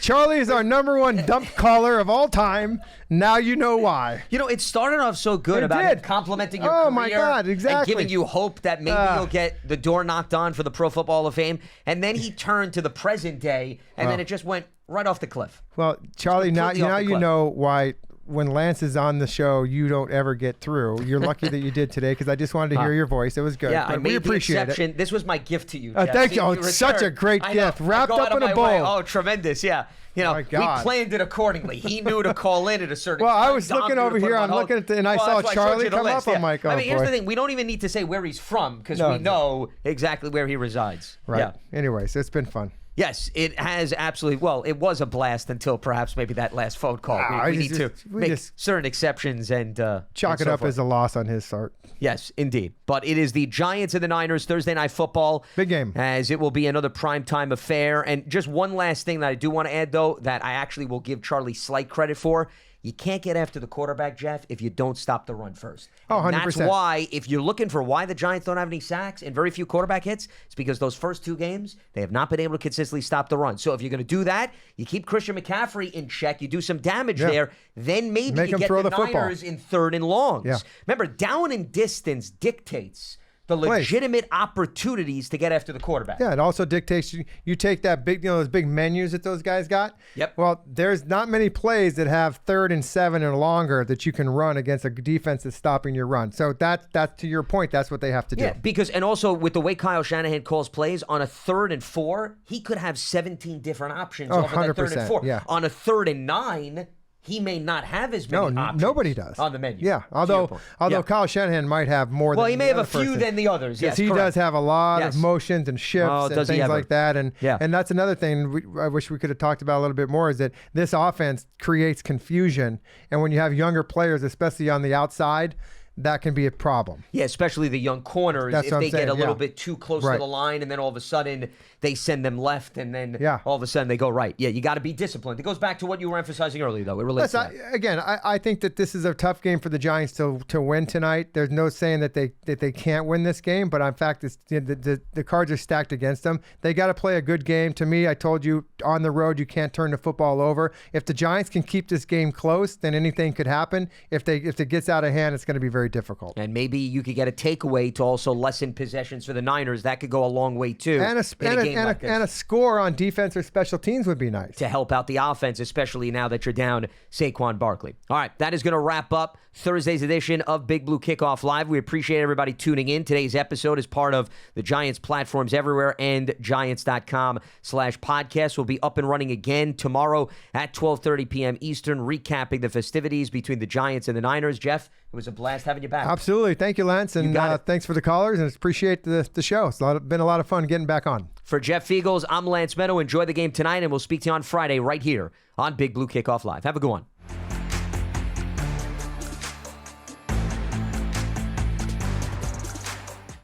Speaker 2: Charlie is our number one dump caller of all time. Now you know why.
Speaker 1: You know, it started off so good about him complimenting your career.
Speaker 2: My God, exactly.
Speaker 1: And giving you hope that maybe you'll get the door knocked on for the Pro Football Hall of Fame. And then he turned to the present day, and then it just went right off the cliff.
Speaker 2: Well, Charlie, now you know why when Lance is on the show, you don't ever get through. You're lucky that you did today because I just wanted to hear your voice. It was good.
Speaker 1: Yeah, I made
Speaker 2: we appreciate
Speaker 1: the exception.
Speaker 2: it.
Speaker 1: This was my gift to you, Jeff.
Speaker 2: Thank you. Oh, it's such a great gift. Wrapped up in a bowl.
Speaker 1: Oh, tremendous. Yeah. You know, we planned it accordingly. He knew to call in at a certain
Speaker 2: time. Well, I was looking over here. I'm looking at and I saw Charlie come up. I'm like, oh,
Speaker 1: I mean, here's the thing. We don't even need to say where he's from because we know exactly where he resides.
Speaker 2: Right.
Speaker 1: Yeah.
Speaker 2: Anyways, it's been fun.
Speaker 1: Yes, it has absolutely. Well, it was a blast until perhaps maybe that last phone call. We need to make certain exceptions and
Speaker 2: chalk it up as a loss on his part.
Speaker 1: Yes, indeed. But it is the Giants and the Niners Thursday Night Football.
Speaker 2: Big game.
Speaker 1: As it will be another primetime affair. And just one last thing that I do want to add, though, that I actually will give Charlie slight credit for. You can't get after the quarterback, Jeff, if you don't stop the run first.
Speaker 2: Oh, 100%.
Speaker 1: That's why, if you're looking for why the Giants don't have any sacks and very few quarterback hits, it's because those first two games, they have not been able to consistently stop the run. So if you're going to do that, you keep Christian McCaffrey in check, you do some damage there, then maybe you get the Niners in 3rd and longs. Yeah. Remember, down and distance dictates the legitimate opportunities to get after the quarterback.
Speaker 2: Yeah, it also dictates you take that big, those big menus that those guys got.
Speaker 1: Yep.
Speaker 2: Well, there's not many plays that have 3rd and 7 or longer that you can run against a defense that's stopping your run. So that's to your point. That's what they have to do.
Speaker 1: Yeah, because and also with the way Kyle Shanahan calls plays on a 3rd and 4, he could have 17 different options over that 3rd and 4.
Speaker 2: Yeah.
Speaker 1: On a 3rd and 9. He may not have as many options.
Speaker 2: Nobody does
Speaker 1: on the menu.
Speaker 2: Yeah, although Kyle Shanahan might have more.
Speaker 1: Well,
Speaker 2: than
Speaker 1: he may have a few than the others. Yes,
Speaker 2: he does have a lot of motions and shifts and things like that. And that's another thing I wish we could have talked about a little bit more is that this offense creates confusion, and when you have younger players, especially on the outside, that can be a problem.
Speaker 1: Yeah, especially the young corners. If they get a little bit too close to the line and then all of a sudden they send them left and then all of a sudden they go right. Yeah, you got to be disciplined. It goes back to what you were emphasizing earlier, though. It relates to that.
Speaker 2: Again, I think that this is a tough game for the Giants to win tonight. There's no saying that they can't win this game, but in fact, the cards are stacked against them. They got to play a good game. To me, I told you, on the road, you can't turn the football over. If the Giants can keep this game close, then anything could happen. If it gets out of hand, it's going to be very difficult.
Speaker 1: And maybe you could get a takeaway to also lessen possessions for the Niners. That could go a long way, too.
Speaker 2: And a score on defense or special teams would be nice.
Speaker 1: To help out the offense, especially now that you're down Saquon Barkley. All right, that is going to wrap up Thursday's edition of Big Blue Kickoff Live. We appreciate everybody tuning in. Today's episode is part of the Giants platforms everywhere and Giants.com/podcast. We'll be up and running again tomorrow at 12:30 p.m. Eastern, recapping the festivities between the Giants and the Niners. Jeff, it was a blast having you back.
Speaker 2: Absolutely. Thank you, Lance. And thanks for the callers, and appreciate the show. It's been a lot of fun getting back on.
Speaker 1: For Jeff Feagles, I'm Lance Medow. Enjoy the game tonight, and we'll speak to you on Friday right here on Big Blue Kickoff Live. Have a good one.